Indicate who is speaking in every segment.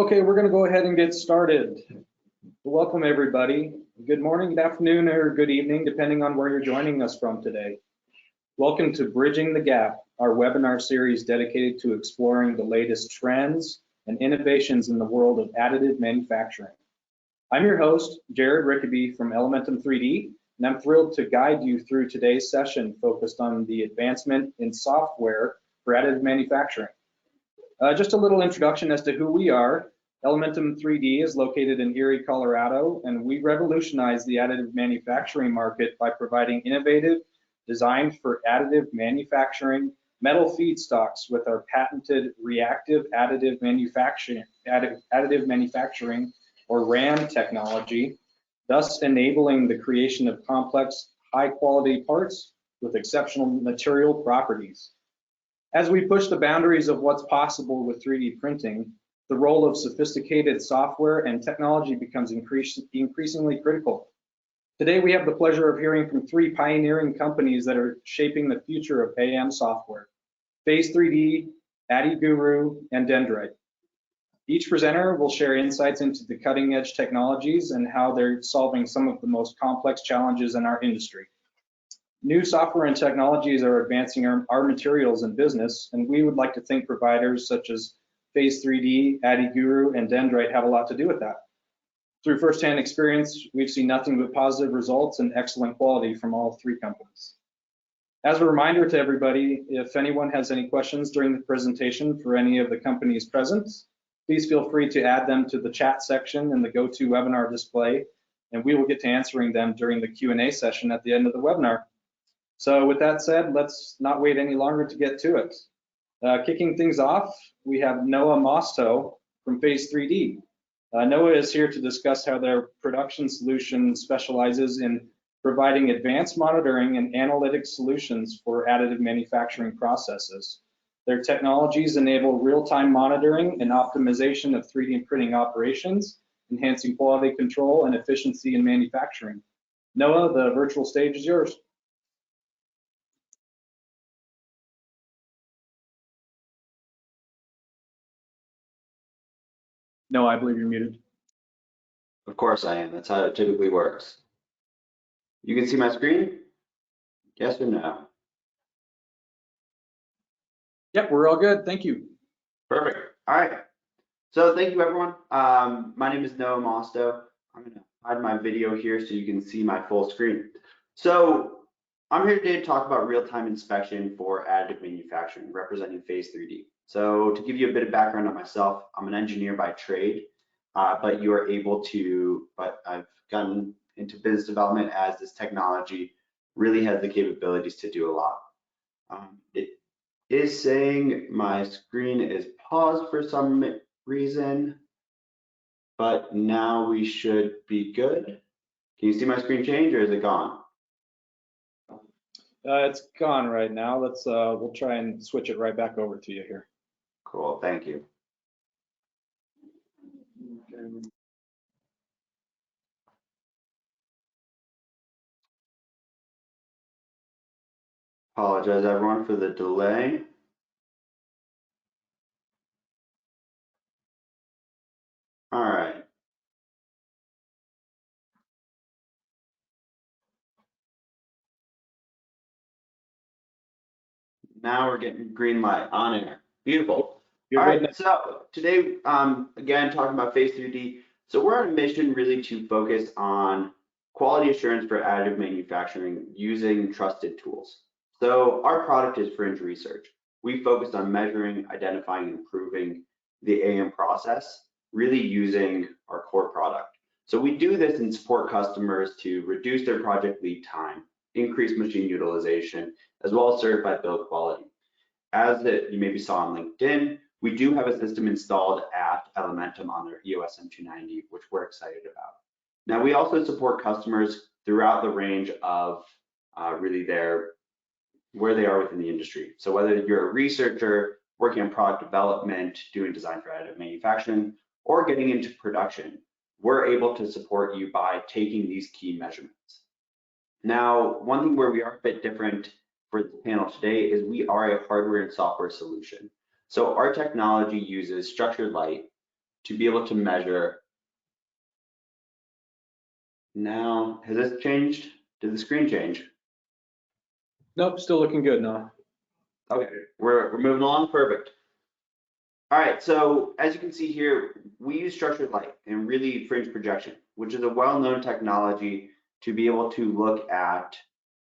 Speaker 1: Okay, we're going to go ahead and get started. Welcome, everybody. Good morning, good afternoon, or good evening, depending on where you're joining us from today. Welcome to Bridging the Gap, our webinar series dedicated to exploring the latest trends and innovations in the world of additive manufacturing. I'm your host, Jared Rickaby from Elementum 3D, and I'm thrilled to guide you through today's session focused on the advancement in software for additive manufacturing. Just a little introduction as to who we are. Elementum 3D is located in Erie, Colorado, and we revolutionize the additive manufacturing market by providing innovative, designed for additive manufacturing metal feedstocks with our patented reactive additive manufacturing, or RAM technology, thus enabling the creation of complex, high-quality parts with exceptional material properties. As we push the boundaries of what's possible with 3D printing, the role of sophisticated software and technology becomes increasingly critical. Today, we have the pleasure of hearing from three pioneering companies that are shaping the future of AM software: Phase 3D, Addiguru, and Dyndrite. Each presenter will share insights into the cutting-edge technologies and how they're solving some of the most complex challenges in our industry. New software and technologies are advancing our materials and business, and we would like to think providers such as Phase 3D, Addiguru, and Dyndrite have a lot to do with that. Through firsthand experience, we've seen nothing but positive results and excellent quality from all three companies. As a reminder to everybody, if anyone has any questions during the presentation for any of the companies present, please feel free to add them to the chat section in the GoToWebinar display, and we will get to answering them during the Q&A session at the end of the webinar. So with that said, let's not wait any longer to get to it. Kicking things off, we have Noah Mosto from Phase 3D. Noah is here to discuss how their production solution specializes in providing advanced monitoring and analytic solutions for additive manufacturing processes. Their technologies enable real-time monitoring and optimization of 3D printing operations, enhancing quality control and efficiency in manufacturing. Noah, the virtual stage is yours. No, I believe you're muted.
Speaker 2: Of course I am. That's how it typically works. You can see my screen? Yes or no?
Speaker 1: Yep, we're all good. Thank you.
Speaker 2: Perfect. All right. So thank you, everyone. My name is Noah Mosto. I'm going to hide my video here so you can see my full screen. So I'm here today to talk about real-time inspection for additive manufacturing, representing Phase 3D. So to give you a bit of background on myself, I'm an engineer by trade, but I've gotten into business development as this technology really has the capabilities to do a lot. It is saying my screen is paused for some reason, but now we should be good. Can you see my screen change, or is it gone?
Speaker 1: It's gone right now. Let's we'll try and switch it right back over to you here.
Speaker 2: Cool, thank you. Apologize, everyone, for the delay. All right. Now we're getting green light on air. Beautiful. All right, so today, again, talking about Phase 3D. So we're on a mission really to focus on quality assurance for additive manufacturing using trusted tools. So our product is fringe research. We focused on measuring, identifying, and improving the AM process, really using our core product. So we do this and support customers to reduce their project lead time, increase machine utilization, as well as certify build quality. As you maybe saw on LinkedIn, we do have a system installed at Elementum on their EOS M290, which we're excited about. Now, we also support customers throughout the range of really where they are within the industry. So whether you're a researcher, working on product development, doing design for additive manufacturing, or getting into production, we're able to support you by taking these key measurements. Now, one thing where we are a bit different for the panel today is we are a hardware and software solution. So our technology uses structured light to be able to measure. Now, has this changed? Did the screen change?
Speaker 1: Nope, still looking good now.
Speaker 2: Okay, we're moving along, perfect. All right, so as you can see here, we use structured light and really fringe projection, which is a well-known technology to be able to look at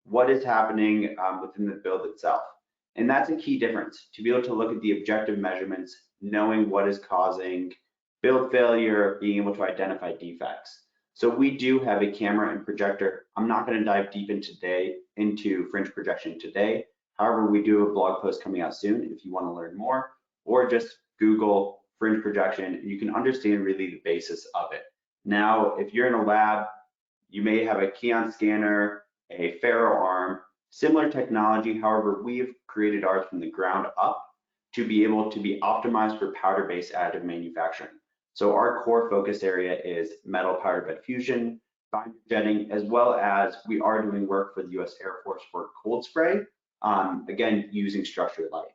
Speaker 2: what is happening within the build itself. And that's a key difference, to be able to look at the objective measurements, knowing what is causing build failure, being able to identify defects. So we do have a camera and projector. I'm not going to dive deep into fringe projection today. However, we do have a blog post coming out soon if you want to learn more, or just Google fringe projection. You can understand really the basis of it. Now, if you're in a lab, you may have a Keon scanner, a ferro arm, similar technology. However, we've created ours from the ground up to be able to be optimized for powder-based additive manufacturing. So our core focus area is metal powder bed fusion, binder jetting, as well as we are doing work for the US Air Force for cold spray, again, using structured light.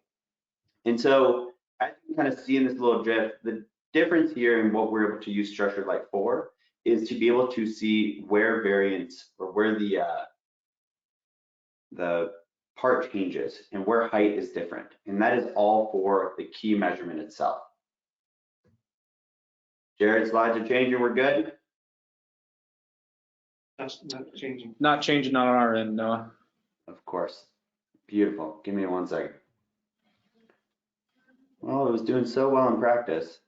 Speaker 2: And so as you can kind of see in this little GIF, the difference here in what we're able to use structured light for is to be able to see where variance or where the part changes and where height is different. And that is all for the key measurement itself. Jared, slides are changing, we're good?
Speaker 3: That's not changing.
Speaker 1: Not changing on our end, Noah.
Speaker 2: Of course. Beautiful. Give me 1 second. Well, it was doing so well in practice.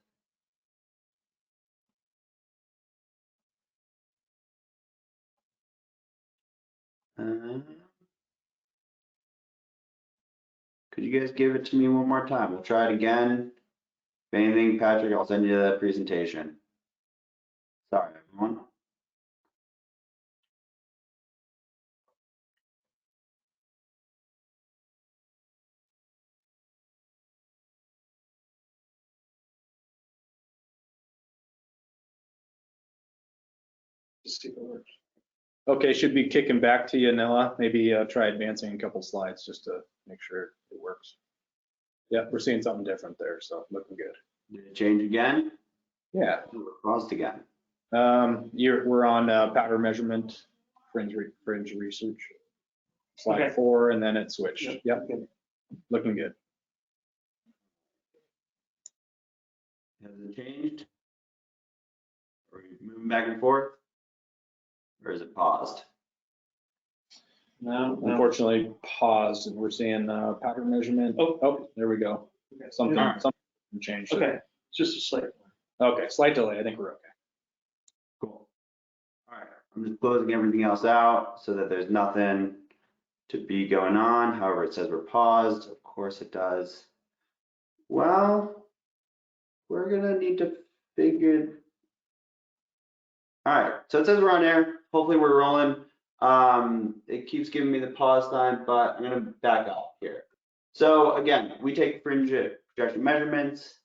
Speaker 2: Could you guys give it to me one more time? We'll try it again. If anything, Patrick, I'll send you that presentation. Sorry, everyone.
Speaker 3: Just see if it works.
Speaker 1: Okay, should be kicking back to you, Noah. Maybe try advancing a couple slides just to make sure it works. Yeah, we're seeing something different there, so looking good.
Speaker 2: Did it change again?
Speaker 1: Yeah.
Speaker 2: Paused again.
Speaker 1: We're on powder measurement, fringe research. Slide
Speaker 3: Okay.
Speaker 1: 4, and then it switched. Yep,
Speaker 3: Okay.
Speaker 1: looking good.
Speaker 2: Has it changed? Are we moving back and forth? Or is it paused?
Speaker 3: No.
Speaker 1: Unfortunately, paused, and we're seeing powder measurement. Oh, there we go.
Speaker 3: Okay.
Speaker 1: Something
Speaker 2: Alright.
Speaker 1: changed.
Speaker 3: Okay, just a slight.
Speaker 1: Okay, slight delay. I think we're okay.
Speaker 2: Cool. All right, I'm just closing everything else out so that there's nothing to be going on. However, it says we're paused. Of course it does. Well, we're gonna need to figure. All right, so it says we're on air. Hopefully we're rolling. It keeps giving me the pause time, but I'm gonna back out here. So again, we take fringe projection measurements.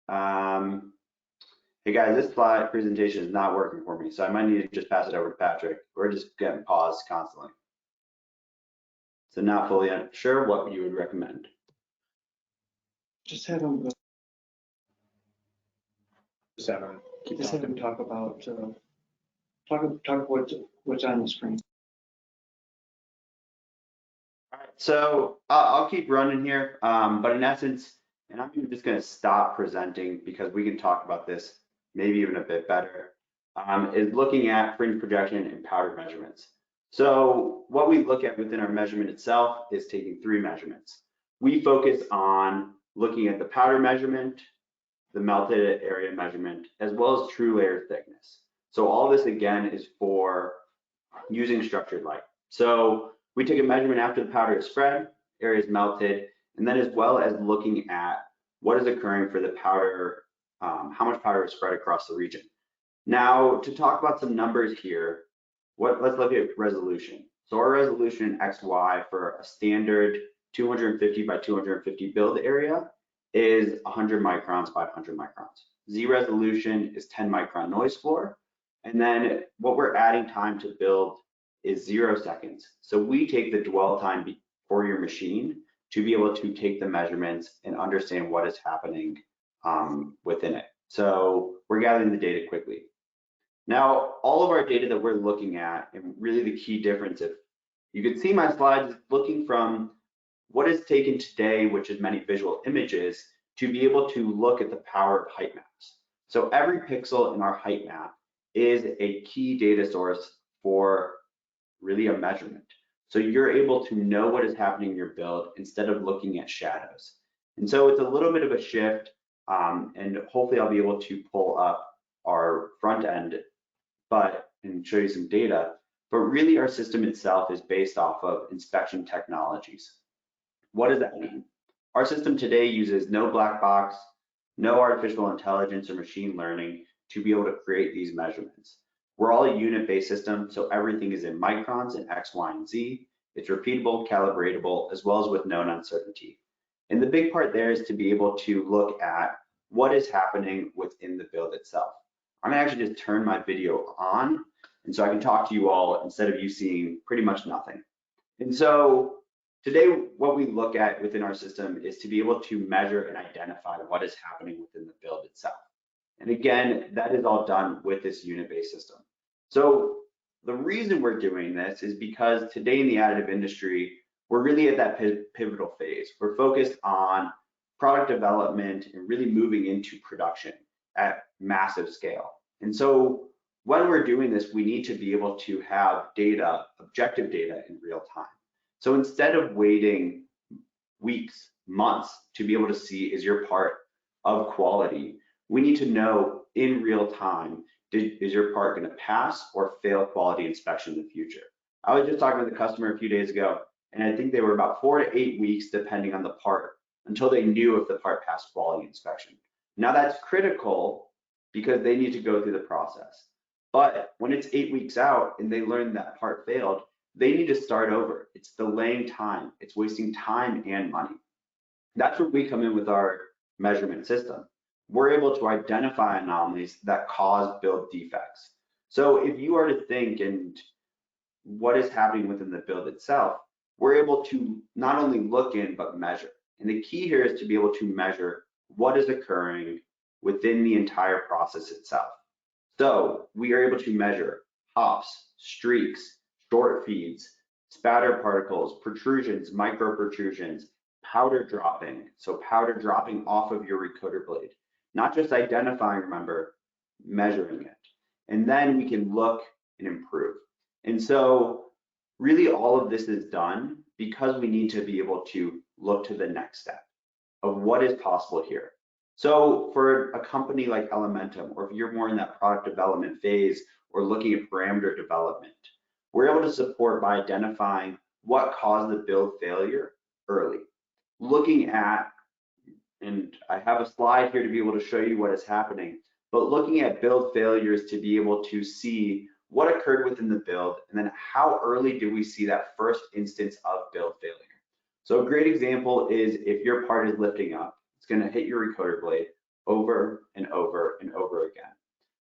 Speaker 2: Hey guys, this slide presentation is not working for me, so I might need to just pass it over to Patrick. We're just getting paused constantly. So not fully sure what you would recommend.
Speaker 3: Just have them,
Speaker 1: Just have them keep
Speaker 3: just have them
Speaker 1: talking.
Speaker 3: talk about, talk what's on the screen.
Speaker 2: All right, so I'll keep running here, but in essence, and I'm even just gonna stop presenting because we can talk about this maybe even a bit better, is looking at fringe projection and powder measurements. So what we look at within our measurement itself is taking 3 measurements. We focus on looking at the powder measurement, the melted area measurement, as well as true layer thickness. So all this again is for using structured light. So we take a measurement after the powder is spread, area is melted, and then as well as looking at what is occurring for the powder, how much powder is spread across the region. Now, to talk about some numbers here, let's look at resolution. So our resolution XY for a standard 250 by 250 build area is 100 microns by 100 microns. Z resolution is 10 micron noise floor. And then what we're adding time to build is 0 seconds. So we take the dwell time for your machine to be able to take the measurements and understand what is happening within it. So we're gathering the data quickly. Now, all of our data that we're looking at, and really the key difference, if you could see my slides, is looking from what is taken today, which is many visual images, to be able to look at the power of height maps. So every pixel in our height map is a key data source for really a measurement. So you're able to know what is happening in your build instead of looking at shadows. And so it's a little bit of a shift, and hopefully I'll be able to pull up our front end and show you some data, but really our system itself is based off of inspection technologies. What does that mean? Our system today uses no black box, no artificial intelligence or machine learning to be able to create these measurements. We're all a unit-based system, so everything is in microns and X, Y, and Z. It's repeatable, calibratable, as well as with known uncertainty. And the big part there is to be able to look at what is happening within the build itself. I'm gonna actually just turn my video on, and so I can talk to you all instead of you seeing pretty much nothing. And so today, what we look at within our system is to be able to measure and identify what is happening within the build itself. And again, that is all done with this unit-based system. So the reason we're doing this is because today in the additive industry, we're really at that pivotal phase. We're focused on product development and really moving into production at massive scale. And so when we're doing this, we need to be able to have data, objective data in real time. So instead of waiting weeks, months to be able to see is your part of quality, we need to know in real time, is your part going to pass or fail quality inspection in the future? I was just talking with a customer a few days ago, and I think they were about 4 to 8 weeks, depending on the part, until they knew if the part passed quality inspection. Now that's critical because they need to go through the process. But when it's 8 weeks out and they learn that part failed, they need to start over. It's delaying time. It's wasting time and money. That's where we come in with our measurement system. We're able to identify anomalies that cause build defects. So if you are to think and what is happening within the build itself, we're able to not only look in, but measure. And the key here is to be able to measure what is occurring within the entire process itself. So we are able to measure hops, streaks, short feeds, spatter particles, protrusions, micro protrusions, powder dropping. So powder dropping off of your recoater blade. Not just identifying, remember, measuring it. And then we can look and improve. And so really all of this is done because we need to be able to look to the next step of what is possible here. So for a company like Elementum, or if you're more in that product development phase or looking at parameter development, we're able to support by identifying what caused the build failure early. Looking at, and I have a slide here to be able to show you what is happening, but looking at build failures to be able to see what occurred within the build, and then how early do we see that first instance of build failure. So a great example is if your part is lifting up, it's going to hit your recoater blade over and over and over again.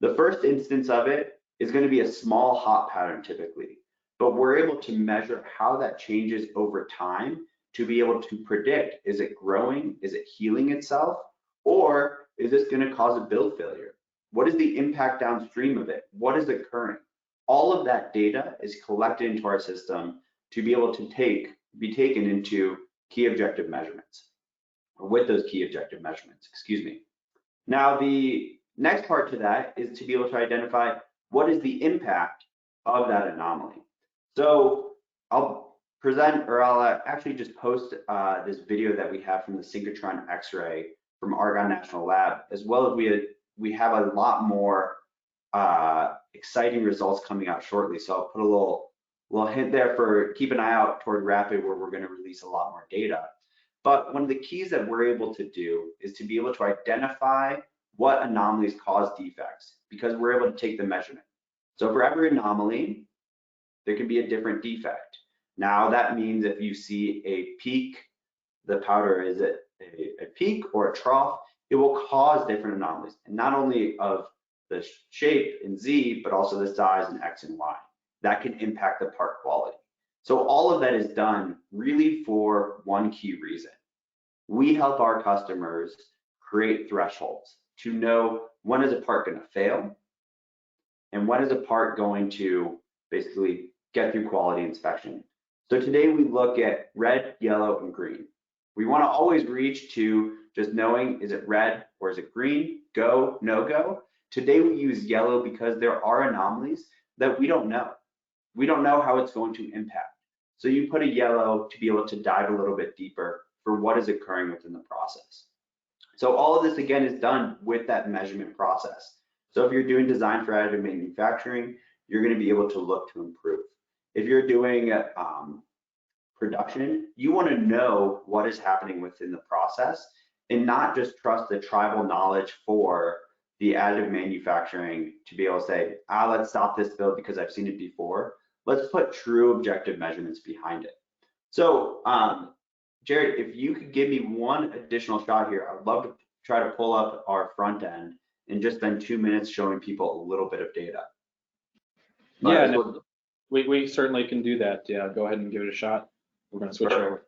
Speaker 2: The first instance of it is going to be a small hot pattern typically, but we're able to measure how that changes over time to be able to predict, is it growing, is it healing itself, or is this going to cause a build failure? What is the impact downstream of it? What is occurring? All of that data is collected into our system to be able to be taken into key objective measurements, or with those key objective measurements, excuse me. Now, the next part to that is to be able to identify what is the impact of that anomaly. So I'll present, or I'll actually just post this video that we have from the synchrotron X-ray from Argonne National Lab, as well as we have a lot more exciting results coming out shortly. So I'll put a little hint there for keep an eye out toward Rapid, where we're going to release a lot more data. But one of the keys that we're able to do is to be able to identify what anomalies cause defects, because we're able to take the measurement. So for every anomaly, there can be a different defect. Now that means if you see a peak, the powder is a peak or a trough, it will cause different anomalies, and not only of the shape in Z, but also the size in X and Y. That can impact the part quality. So all of that is done really for one key reason. We help our customers create thresholds to know when is a part going to fail and when is a part going to basically get through quality inspection. So today we look at red, yellow, and green. We want to always reach to just knowing, is it red or is it green? Go, no go. Today we use yellow because there are anomalies that we don't know. We don't know how it's going to impact. So you put a yellow to be able to dive a little bit deeper for what is occurring within the process. So all of this again is done with that measurement process. So if you're doing design for additive manufacturing, you're going to be able to look to improve. If you're doing production, you want to know what is happening within the process and not just trust the tribal knowledge for the additive manufacturing to be able to say, let's stop this build because I've seen it before. Let's put true objective measurements behind it. So Jared, if you could give me one additional shot here, I would love to try to pull up our front end and just spend 2 minutes showing people a little bit of data.
Speaker 1: Yeah, no, we certainly can do that. Yeah, go ahead and give it a shot. We're going to switch over.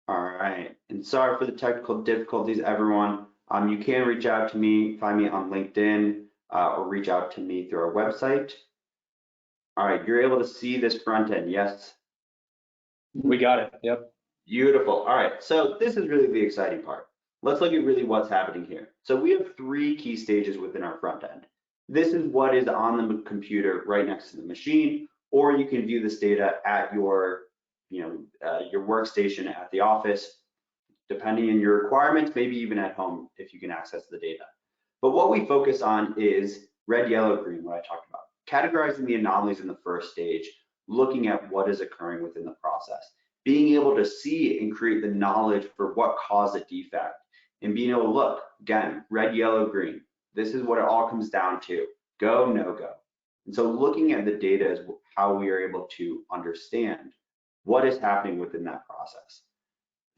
Speaker 2: All right, and sorry for the technical difficulties, everyone. You can reach out to me, find me on LinkedIn, or reach out to me through our website. All right, you're able to see this front end, yes?
Speaker 1: We got it, yep.
Speaker 2: Beautiful, all right, so this is really the exciting part. Let's look at really what's happening here. So we have 3 key stages within our front end. This is what is on the computer right next to the machine, or you can view this data at your your workstation at the office, depending on your requirements, maybe even at home if you can access the data. But what we focus on is red, yellow, green, what I talked about. Categorizing the anomalies in the first stage, looking at what is occurring within the process, being able to see and create the knowledge for what caused a defect, and being able to look, again, red, yellow, green. This is what it all comes down to, go, no go. And so looking at the data is how we are able to understand what is happening within that process.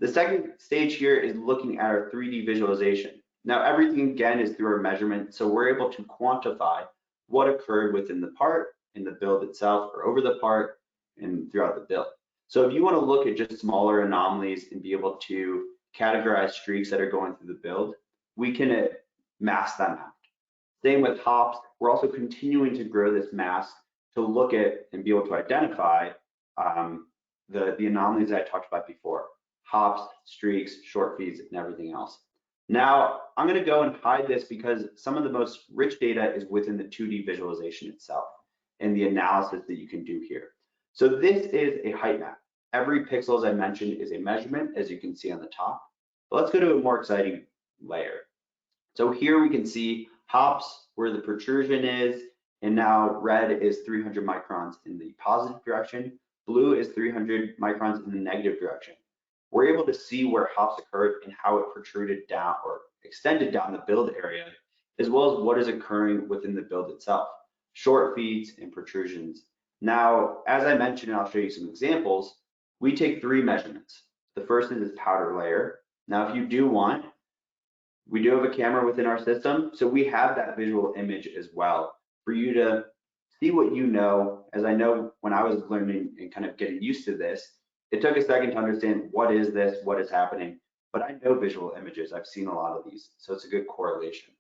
Speaker 2: The second stage here is looking at our 3D visualization. Now everything again is through our measurement, so we're able to quantify what occurred within the part, in the build itself, or over the part, and throughout the build. So if you want to look at just smaller anomalies and be able to categorize streaks that are going through the build, we can mask them out. Same with hops, we're also continuing to grow this mask to look at and be able to identify the anomalies that I talked about before. Hops, streaks, short feeds, and everything else. Now, I'm going to go and hide this because some of the most rich data is within the 2D visualization itself and the analysis that you can do here. So this is a height map. Every pixel, as I mentioned, is a measurement, as you can see on the top. But let's go to a more exciting layer. So here we can see hops, where the protrusion is, and now red is 300 microns in the positive direction. Blue is 300 microns in the negative direction. We're able to see where hops occurred and how it protruded down or extended down the build area, as well as what is occurring within the build itself, short feeds and protrusions. Now, as I mentioned, and I'll show you some examples, we take 3 measurements. The first is this powder layer. Now, if you do want, we do have a camera within our system, so we have that visual image as well for you to see what you know. As I know when I was learning and kind of getting used to this, it took a second to understand what is this, what is happening, but I know visual images. I've seen a lot of these, so it's a good correlation.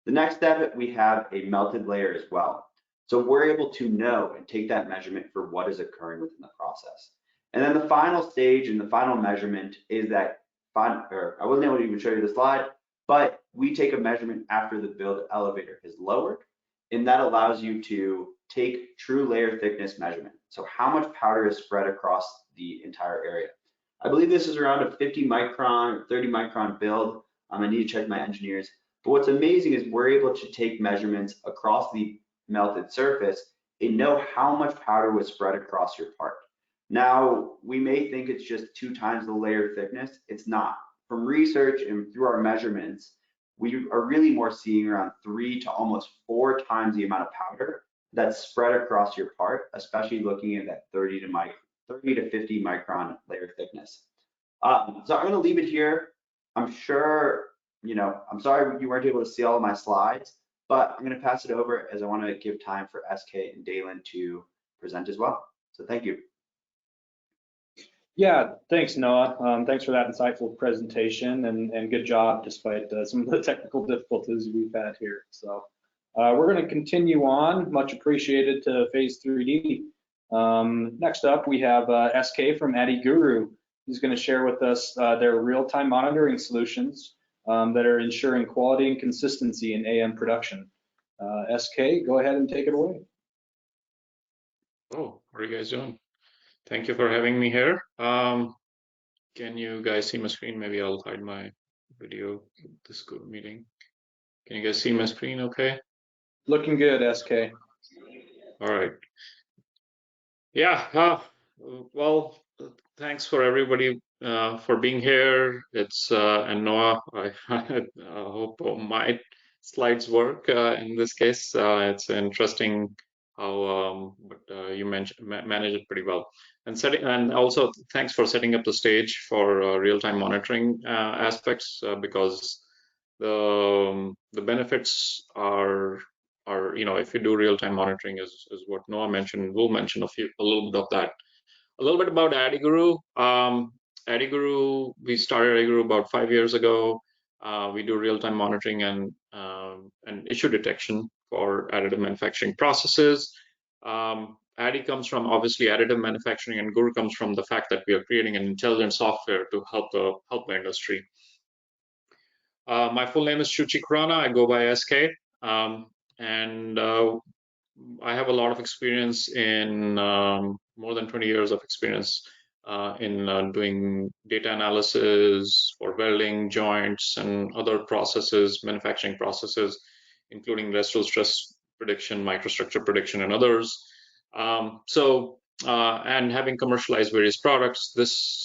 Speaker 2: The next step, we have a melted layer as well. So we're able to know and take that measurement for what is occurring within the process. And then the final stage and the final measurement is that, I wasn't able to even show you the slide, but we take a measurement after the build elevator is lowered, and that allows you to take true layer thickness measurement. So how much powder is spread across the entire area. I believe this is around a 50 micron or 30 micron build. I need to check my engineers. But what's amazing is we're able to take measurements across the melted surface and know how much powder was spread across your part. Now, we may think it's just 2 times the layer thickness. It's not. From research and through our measurements, we are really more seeing around 3 to almost 4 times the amount of powder that's spread across your part, especially looking at that 30 to 50 micron layer thickness. So I'm going to leave it here. I'm sure, I'm sorry you weren't able to see all of my slides, but I'm going to pass it over as I want to give time for SK and Dalen to present as well. So thank you.
Speaker 1: Yeah, thanks, Noah. Thanks for that insightful presentation and good job despite some of the technical difficulties we've had here. So we're going to continue on. Much appreciated to Phase 3D. Next up, we have SK from Addiguru. He's going to share with us their real-time monitoring solutions that are ensuring quality and consistency in AM production. SK, go ahead and take it away.
Speaker 4: Oh, what are you guys doing? Thank you for having me here. Can you guys see my screen? Maybe I'll hide my video. This good meeting. Can you guys see my screen okay?
Speaker 1: Looking good, SK.
Speaker 4: All right. Yeah, well, thanks for everybody for being here. It's and Noah, I hope my slides work in this case. It's interesting how but you manage it pretty well. And also thanks for setting up the stage for real-time monitoring aspects because the benefits are if you do real-time monitoring is what Noah mentioned. We'll mention a little bit of that. A little bit about Addiguru. Addiguru, we started Addiguru about 5 years ago. We do real-time monitoring and issue detection for additive manufacturing processes. Addi comes from obviously additive manufacturing, and Guru comes from the fact that we are creating an intelligent software to help the industry. My full name is Shuchi Kurana. I go by SK. And I have a lot of experience in more than 20 years of experience in doing data analysis for welding, joints, and other processes, manufacturing processes, including residual stress prediction, microstructure prediction, and others. And having commercialized various products, this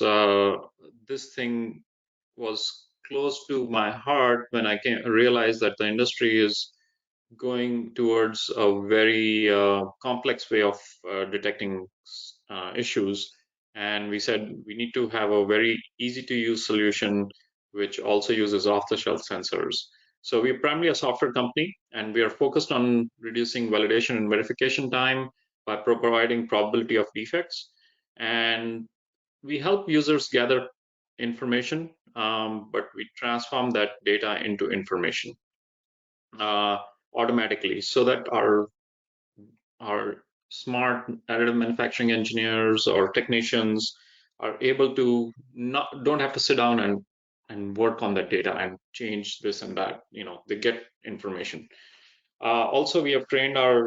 Speaker 4: thing was close to my heart when I realized that the industry is going towards a very complex way of detecting issues. And we said we need to have a very easy to use solution which also uses off-the-shelf sensors. So we're primarily a software company, and we are focused on reducing validation and verification time by providing probability of defects. And we help users gather information, but we transform that data into information automatically, so that our smart additive manufacturing engineers or technicians are able to don't have to sit down and work on that data and change this and that. They get information. Also, we have trained our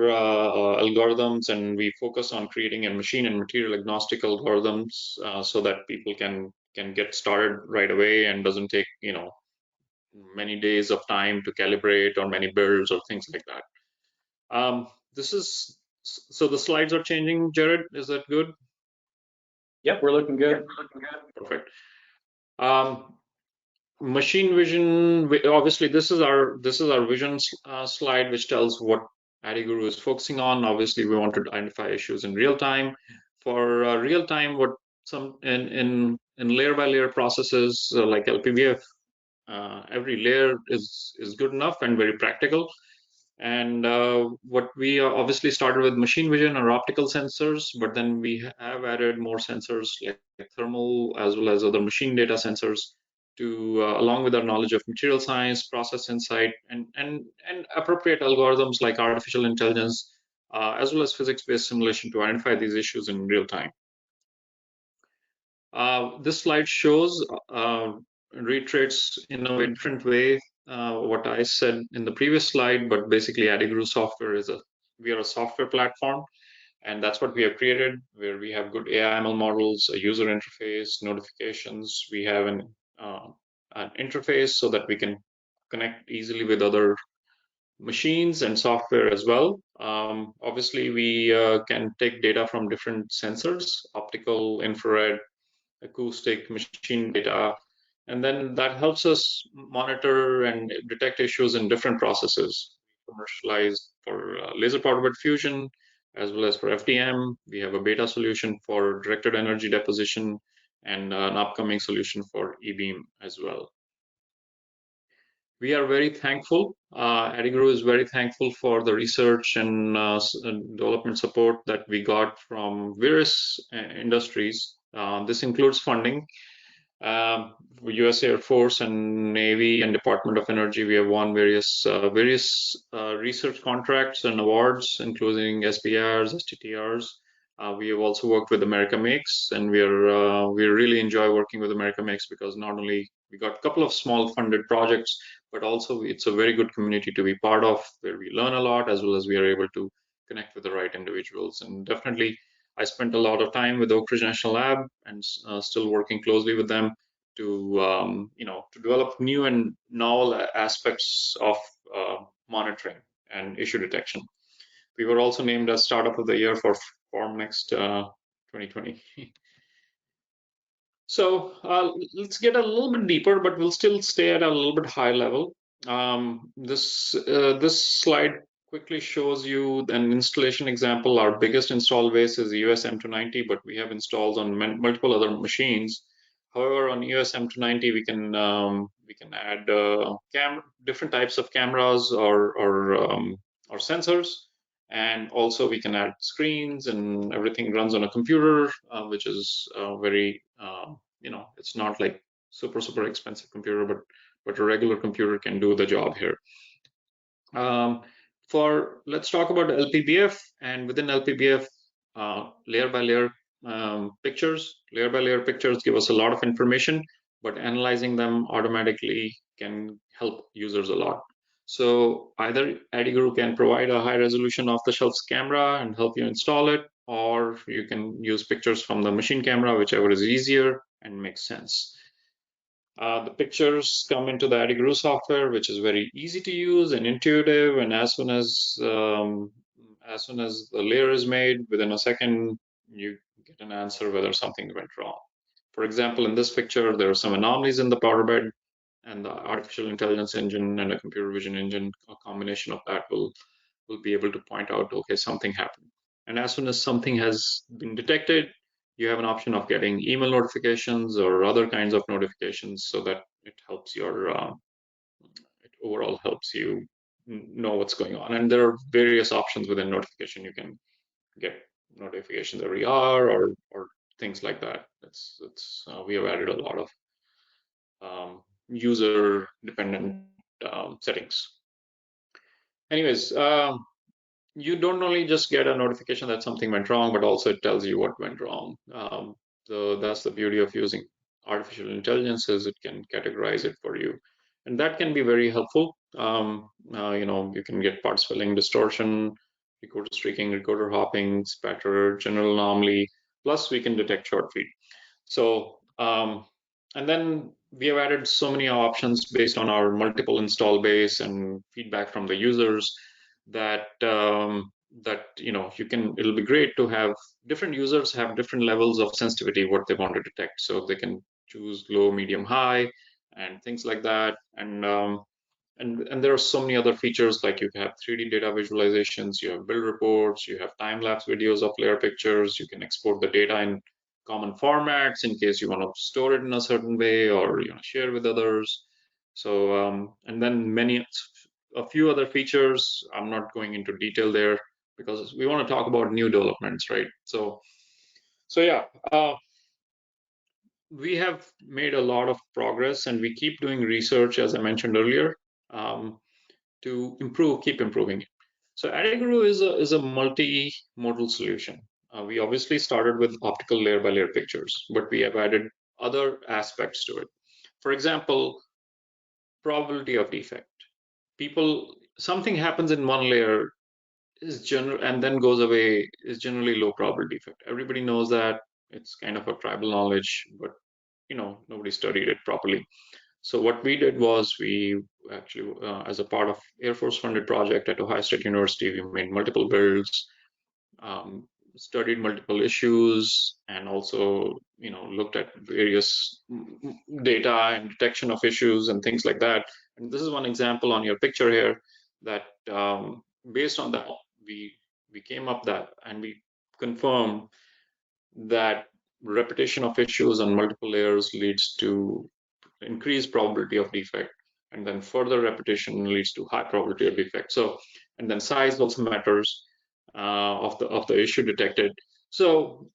Speaker 4: algorithms, and we focus on creating a machine and material agnostic algorithms so that people can get started right away and doesn't take many days of time to calibrate or many builds or things like that. So the slides are changing, Jared. Is that good?
Speaker 1: Yep, we're looking good.
Speaker 4: Perfect. Machine vision. Obviously, this is our vision slide, which tells what Addiguru is focusing on. Obviously, we want to identify issues in real time. For real time, what some in layer by layer processes like LPBF, every layer is good enough and very practical. And what we obviously started with machine vision or optical sensors, but then we have added more sensors like thermal as well as other machine data sensors to along with our knowledge of material science, process insight, and appropriate algorithms like artificial intelligence, as well as physics-based simulation to identify these issues in real time. This slide shows reiterates in a different way what I said in the previous slide, but basically Addiguru software we are a software platform, and that's what we have created, where we have good AI/ML models, a user interface, notifications. We have an interface so that we can connect easily with other machines and software as well. Obviously, we can take data from different sensors, optical, infrared, acoustic, machine data, and then that helps us monitor and detect issues in different processes. Commercialized for laser powder bed fusion, as well as for FDM. We have a beta solution for directed energy deposition and an upcoming solution for E-beam as well. We are very thankful. Addiguru is very thankful for the research and development support that we got from various industries, This includes funding. U.S. Air Force and Navy and Department of Energy, we have won various research contracts and awards, including SBRs, STTRs. We have also worked with America Makes, and we really enjoy working with America Makes because not only we got a couple of small funded projects, but also it's a very good community to be part of, where we learn a lot, as well as we are able to connect with the right individuals. And definitely, I spent a lot of time with Oak Ridge National Lab and still working closely with them to to develop new and novel aspects of monitoring and issue detection. We were also named as Startup of the Year for Formnext 2020. So let's get a little bit deeper, but we'll still stay at a little bit high level. This slide quickly shows you an installation example. Our biggest install base is EOS M290, but we have installs on multiple other machines. However, on EOS M290, we can add different types of cameras or sensors, and also we can add screens, and everything runs on a computer, which is very it's not like super expensive computer, but a regular computer can do the job here. Let's talk about LPBF, and within LPBF, layer by layer pictures. Layer by layer pictures give us a lot of information, but analyzing them automatically can help users a lot. So either Addiguru can provide a high resolution off-the-shelf camera and help you install it, or you can use pictures from the machine camera, whichever is easier and makes sense. The pictures come into the Addiguru software, which is very easy to use and intuitive. And as soon as the layer is made, within a second, you get an answer whether something went wrong. For example, in this picture, there are some anomalies in the powder bed, and the artificial intelligence engine and a computer vision engine, a combination of that will be able to point out, okay, something happened. And as soon as something has been detected, you have an option of getting email notifications or other kinds of notifications, so that it helps it overall helps you know what's going on. And there are various options within notification. You can get notifications every hour or things like that. We have added a lot of user dependent settings. Anyways, you don't only just get a notification that something went wrong, but also it tells you what went wrong. So that's the beauty of using artificial intelligence, is it can categorize it for you, and that can be very helpful. You can get parts filling, distortion, recorder streaking, recorder hopping, spatter, general anomaly. Plus, we can detect short feed. So, and then we have added so many options based on our multiple install base and feedback from the users that it'll be great to have different users have different levels of sensitivity what they want to detect, so they can choose low, medium, high, and things like that. And there are so many other features, like you have 3D data visualizations, you have build reports, you have time-lapse videos of layer pictures, you can export the data in common formats in case you want to store it in a certain way or share with others. So and then a few other features. I'm not going into detail there because we want to talk about new developments, right? So yeah, we have made a lot of progress, and we keep doing research, as I mentioned earlier, to keep improving it. So Addiguru is a multi-modal solution. We obviously started with optical layer by layer pictures, but we have added other aspects to it. For example, probability of defect. Something happens in one layer and then goes away, is generally low probability defect. Everybody knows that. It's kind of a tribal knowledge, but nobody studied it properly. So what we did was, we actually, as a part of Air Force funded project at Ohio State University, we made multiple builds, studied multiple issues, and also looked at various data and detection of issues and things like that. And this is one example on your picture here that based on that, we came up that, and we confirmed that repetition of issues on multiple layers leads to increased probability of defect, and then further repetition leads to high probability of defect. So, and then size also matters of the issue detected. So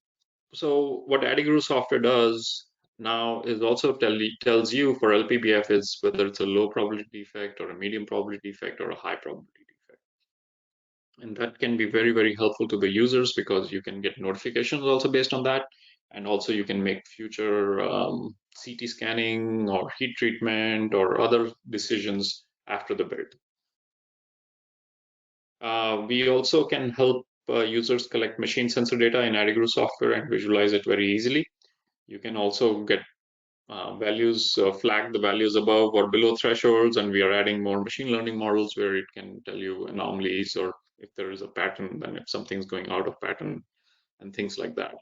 Speaker 4: So what Addiguru software does now is also tells you for LPBF is whether it's a low probability defect or a medium probability defect or a high probability defect. And that can be very, very helpful to the users because you can get notifications also based on that. And also you can make future CT scanning or heat treatment or other decisions after the build. We also can help users collect machine sensor data in Addiguru software and visualize it very easily. You can also get values, flag the values above or below thresholds, and we are adding more machine learning models where it can tell you anomalies or if there is a pattern, then if something's going out of pattern and things like that.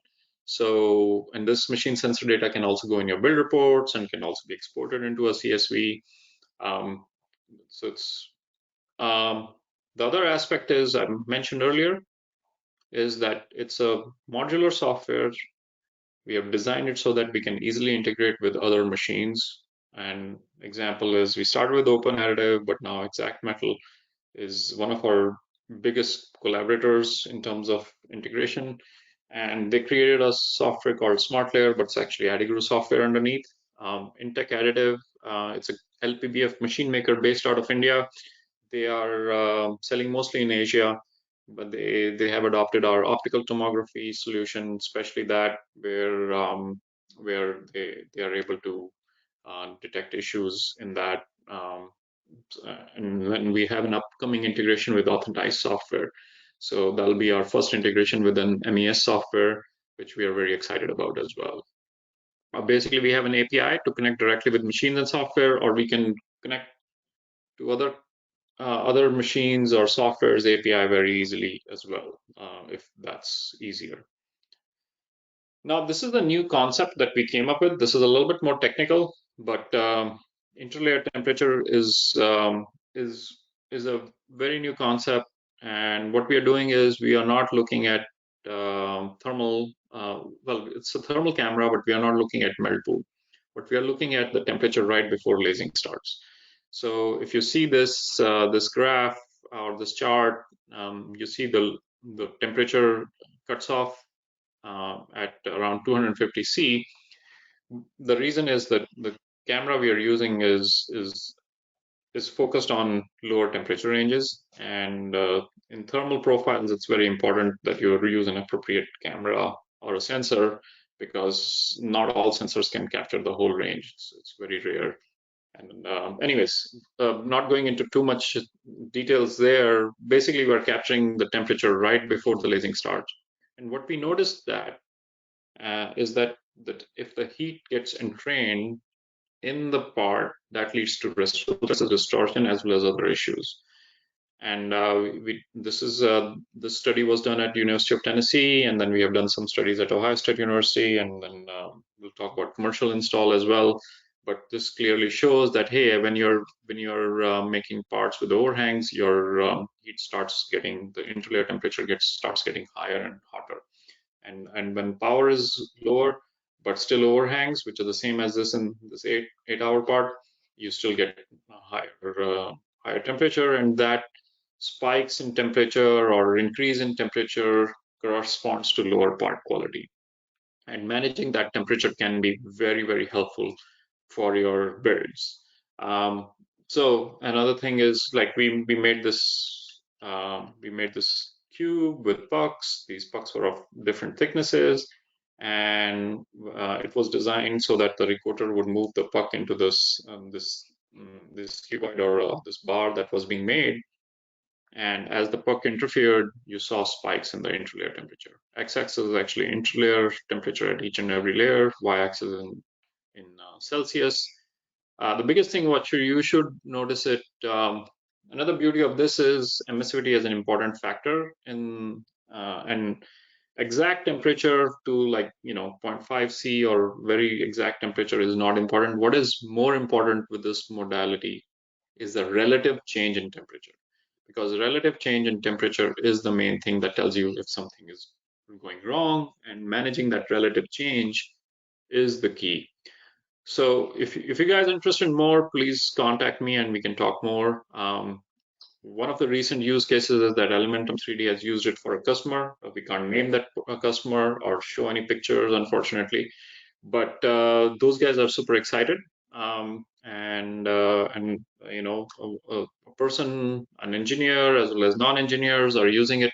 Speaker 4: So, and this machine sensor data can also go in your build reports and can also be exported into a CSV. So it's the other aspect is I mentioned earlier is that it's a modular software. We have designed it so that we can easily integrate with other machines. And example is we started with Open Additive, but now Exact Metal is one of our biggest collaborators in terms of integration. And they created a software called SmartLayer, but it's actually Addiguru software underneath. Intech Additive, it's a LPBF machine maker based out of India. They are selling mostly in Asia, but they have adopted our optical tomography solution, especially that where they are able to detect issues in that. And then we have an upcoming integration with Authentize software. So that'll be our first integration with an MES software, which we are very excited about as well. Basically, we have an API to connect directly with machines and software, or we can connect to other machines or software's API very easily as well, if that's easier. Now, this is the new concept that we came up with. This is a little bit more technical, but interlayer temperature is a very new concept. And what we are doing is we are not looking at thermal. Well, it's a thermal camera, but we are not looking at melt pool. But we are looking at the temperature right before lasing starts. So if you see this this graph or this chart, you see the temperature cuts off at around 250 C. The reason is that the camera we are using is focused on lower temperature ranges, and in thermal profiles, it's very important that you use an appropriate camera or a sensor because not all sensors can capture the whole range. It's very rare. And anyways, not going into too much details there, basically we're capturing the temperature right before the lasing starts. And what we noticed is that if the heat gets entrained in the part, that leads to residual distortion as well as other issues. And this study was done at University of Tennessee, and then we have done some studies at Ohio State University, and then we'll talk about commercial install as well. But this clearly shows that hey, when you're making parts with overhangs, your heat starts getting the interlayer temperature starts getting higher and hotter. And when power is lower but still overhangs, which are the same as this in this 8-hour part, you still get a higher temperature, and that spikes in temperature or increase in temperature corresponds to lower part quality. And managing that temperature can be very, very helpful for your builds. So another thing is like we made this cube with pucks. These pucks were of different thicknesses, and it was designed so that the recorder would move the puck into this cuboid or this bar that was being made. And as the puck interfered, you saw spikes in the interlayer temperature. X-axis is actually interlayer temperature at each and every layer. Y-axis in Celsius. The biggest thing what you should notice it. Another beauty of this is emissivity is an important factor in and exact temperature to 0.5 C or very exact temperature is not important. What is more important with this modality is the relative change in temperature, because relative change in temperature is the main thing that tells you if something is going wrong, and managing that relative change is the key. So if you guys are interested in more, please contact me and we can talk more. One of the recent use cases is that Elementum 3D has used it for a customer. We can't name that customer or show any pictures, unfortunately, but those guys are super excited. And you know, a person, an engineer as well as non-engineers are using it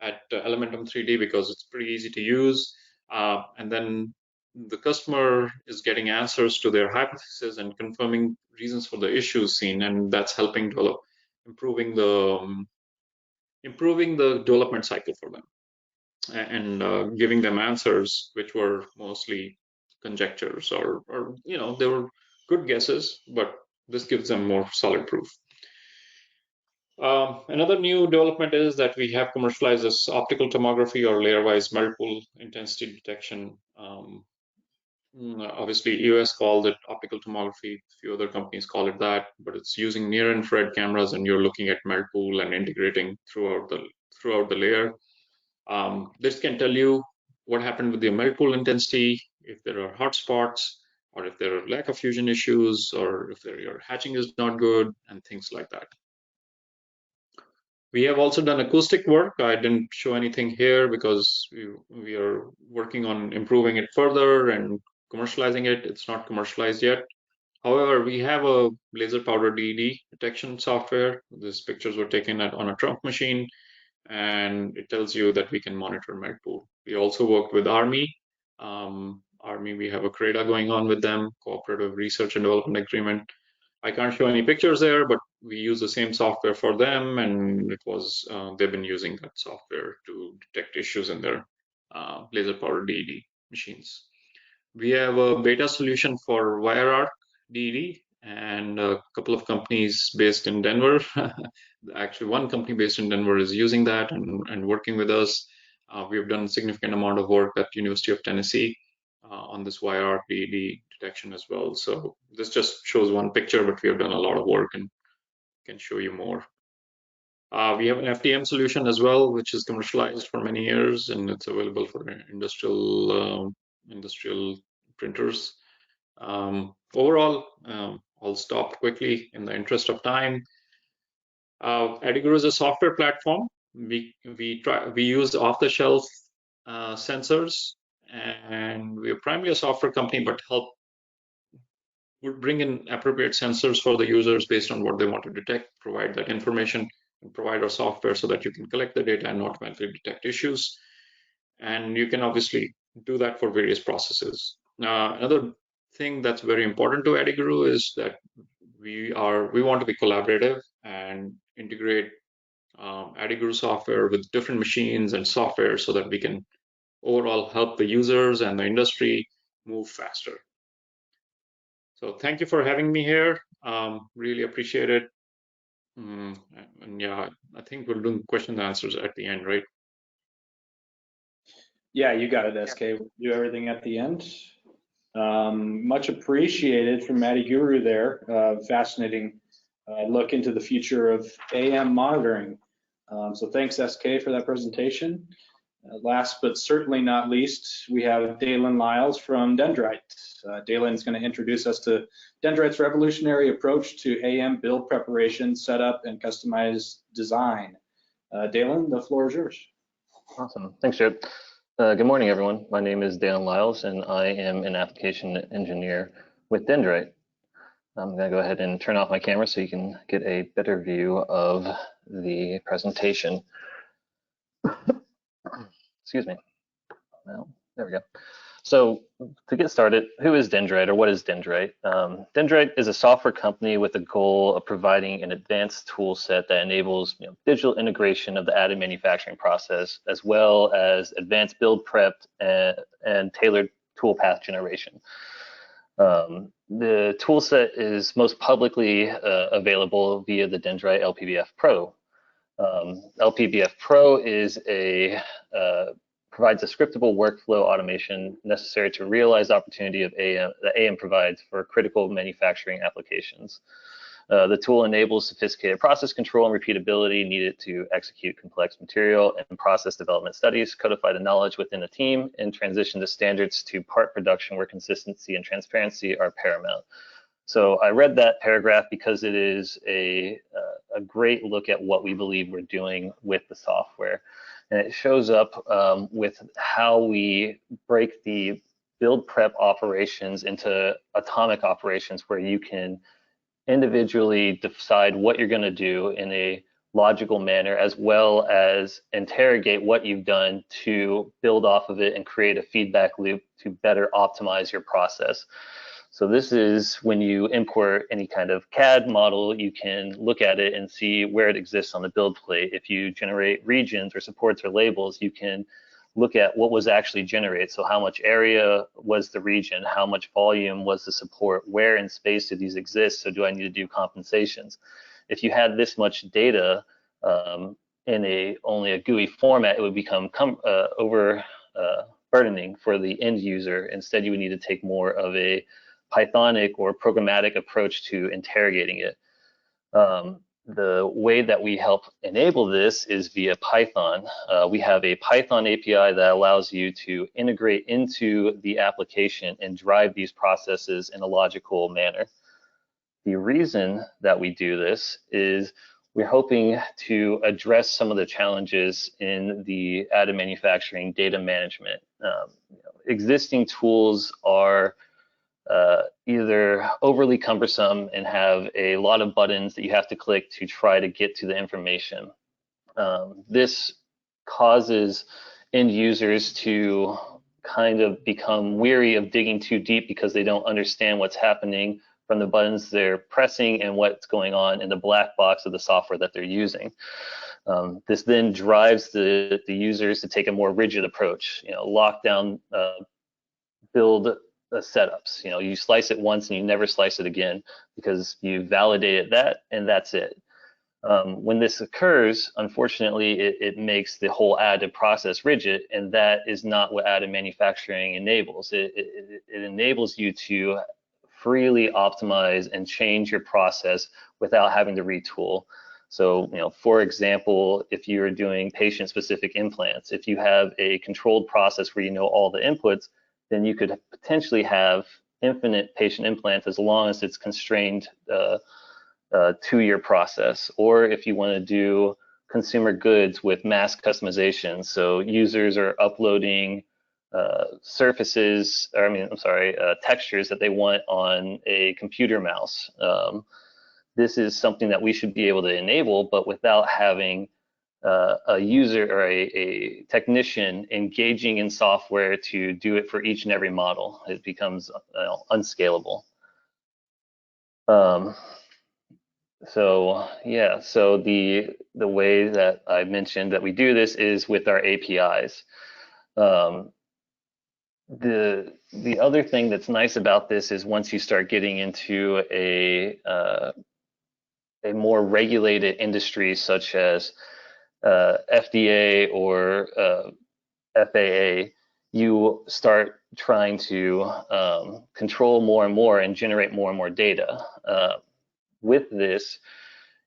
Speaker 4: at Elementum 3D because it's pretty easy to use. And then the customer is getting answers to their hypothesis and confirming reasons for the issues seen, and that's helping develop, improving the development cycle for them, and giving them answers which were mostly conjectures, or you know, they were good guesses, but this gives them more solid proof. Another new development is that we have commercialized this optical tomography or layer-wise melt pool intensity detection. Obviously, EOS called it optical tomography. A few other companies call it that, but it's using near-infrared cameras, and you're looking at melt pool and integrating throughout the layer. This can tell you what happened with the melt pool intensity, if there are hot spots, or if there are lack of fusion issues, or if your hatching is not good, and things like that. We have also done acoustic work. I didn't show anything here because we are working on improving it further and commercializing it. It's not commercialized yet. However, we have a laser powder DED detection software. These pictures were taken on a Trump machine, and it tells you that we can monitor melt pool. We also worked with Army. Army, we have a CRADA going on with them, Cooperative Research and Development Agreement. I can't show any pictures there, but we use the same software for them, and it was they've been using that software to detect issues in their laser powder DED machines. We have a beta solution for wire arc DED, and a couple of companies based in Denver. Actually, one company based in Denver is using that and working with us. We have done a significant amount of work at University of Tennessee on this wire arc DED detection as well. So this just shows one picture, but we have done a lot of work and can show you more. We have an FDM solution as well, which is commercialized for many years, and it's available for industrial printers. Overall, I'll stop quickly in the interest of time. Addiguru is a software platform. We use off-the-shelf sensors, and we're primarily a software company, but we'll bring in appropriate sensors for the users based on what they want to detect, provide that information, and provide our software so that you can collect the data and automatically detect issues. And you can obviously do that for various processes. Another thing that's very important to Addiguru is that we want to be collaborative and integrate Addiguru software with different machines and software so that we can overall help the users and the industry move faster. So thank you for having me here. Really appreciate it. And yeah, I think we're doing question and answers at the end, right?
Speaker 1: Yeah, you got it, SK. We'll do everything at the end. Much appreciated from Addiguru there. Fascinating look into the future of AM monitoring. So thanks, SK, for that presentation. Last but certainly not least, we have Dalen Lyles from Dyndrite. Dalen is going to introduce us to Dyndrite's revolutionary approach to AM build preparation, setup, and customized design. Dalen, the floor is yours.
Speaker 5: Awesome. Thanks, Chip. Good morning, everyone. My name is Dalen Lyles, and I am an application engineer with Dyndrite. I'm going to go ahead and turn off my camera so you can get a better view of the presentation. Excuse me. Well, there we go. So to get started, who is Dyndrite, or what is Dyndrite? Dyndrite is a software company with the goal of providing an advanced tool set that enables digital integration of the additive manufacturing process, as well as advanced build prep and tailored tool path generation. The tool set is most publicly available via the Dyndrite LPBF Pro. LPBF Pro is provides a scriptable workflow automation necessary to realize the opportunity of that AM provides for critical manufacturing applications. The tool enables sophisticated process control and repeatability needed to execute complex material and process development studies, codify the knowledge within a team, and transition the standards to part production where consistency and transparency are paramount. So I read that paragraph because it is a great look at what we believe we're doing with the software. And it shows up with how we break the build prep operations into atomic operations, where you can individually decide what you're going to do in a logical manner, as well as interrogate what you've done to build off of it and create a feedback loop to better optimize your process. So this is when you import any kind of CAD model, you can look at it and see where it exists on the build plate. If you generate regions or supports or labels, you can look at what was actually generated. So how much area was the region? How much volume was the support? Where in space do these exist? So do I need to do compensations? If you had this much data in only a GUI format, it would become burdening for the end user. Instead, you would need to take more of a Pythonic or programmatic approach to interrogating it. The way that we help enable this is via Python. We have a Python API that allows you to integrate into the application and drive these processes in a logical manner. The reason that we do this is we're hoping to address some of the challenges in the additive manufacturing data management. Existing tools are either overly cumbersome and have a lot of buttons that you have to click to try to get to the information. This causes end users to kind of become weary of digging too deep because they don't understand what's happening from the buttons they're pressing and what's going on in the black box of the software that they're using. This then drives the users to take a more rigid approach, lock down build setups. You slice it once and you never slice it again because you validated that and that's it. When this occurs, unfortunately, it makes the whole additive process rigid, and that is not what additive manufacturing enables. It enables you to freely optimize and change your process without having to retool. So, for example, if you're doing patient-specific implants, if you have a controlled process where you know all the inputs, then you could potentially have infinite patient implants as long as it's constrained to your process. Or if you want to do consumer goods with mass customization, so users are uploading textures that they want on a computer mouse. This is something that we should be able to enable, but without having a user or a technician engaging in software to do it for each and every model. It becomes unscalable. So the way that I mentioned that we do this is with our APIs. The other thing that's nice about this is once you start getting into a more regulated industry such as FDA or FAA, you start trying to control more and more and generate more and more data. With this,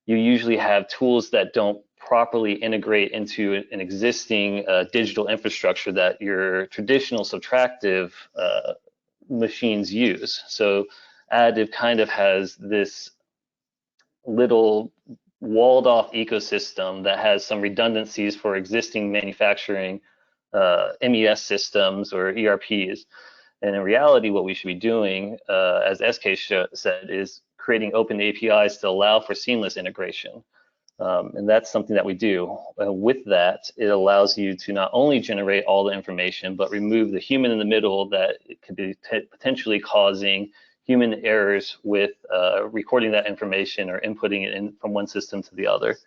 Speaker 5: you usually have tools that don't properly integrate into an existing digital infrastructure that your traditional subtractive machines use. So additive kind of has this little walled off ecosystem that has some redundancies for existing manufacturing MES systems or ERPs. And in reality, what we should be doing, as SK said, is creating open APIs to allow for seamless integration. And that's something that we do. With that, it allows you to not only generate all the information, but remove the human in the middle that could be potentially causing human errors with recording that information or inputting it in from one system to the other.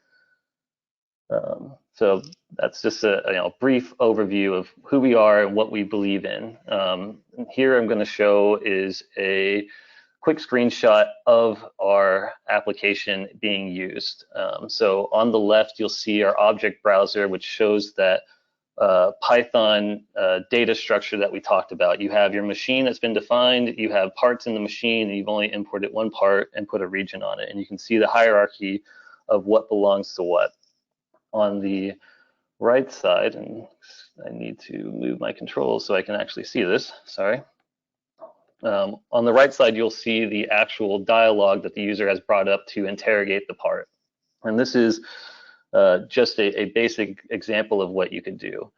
Speaker 5: So that's just a brief overview of who we are and what we believe in. Here I'm going to show is a quick screenshot of our application being used. So on the left, you'll see our object browser, which shows that Python data structure that we talked about. You have your machine that's been defined, you have parts in the machine, and you've only imported one part and put a region on it. And you can see the hierarchy of what belongs to what. On the right side, and I need to move my controls so I can actually see this, sorry. On the right side, you'll see the actual dialogue that the user has brought up to interrogate the part. And this is just a basic example of what you could do.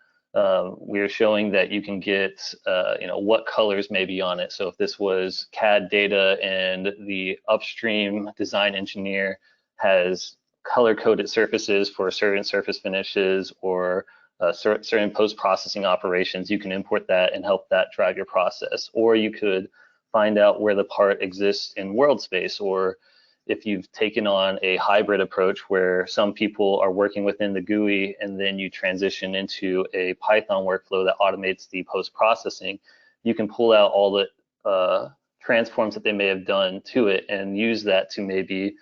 Speaker 5: We are showing that you can get, what colors may be on it. So if this was CAD data and the upstream design engineer has color-coded surfaces for certain surface finishes or certain post-processing operations, you can import that and help that drive your process. Or you could find out where the part exists in world space, or if you've taken on a hybrid approach where some people are working within the GUI and then you transition into a Python workflow that automates the post-processing, you can pull out all the transforms that they may have done to it and use that to maybe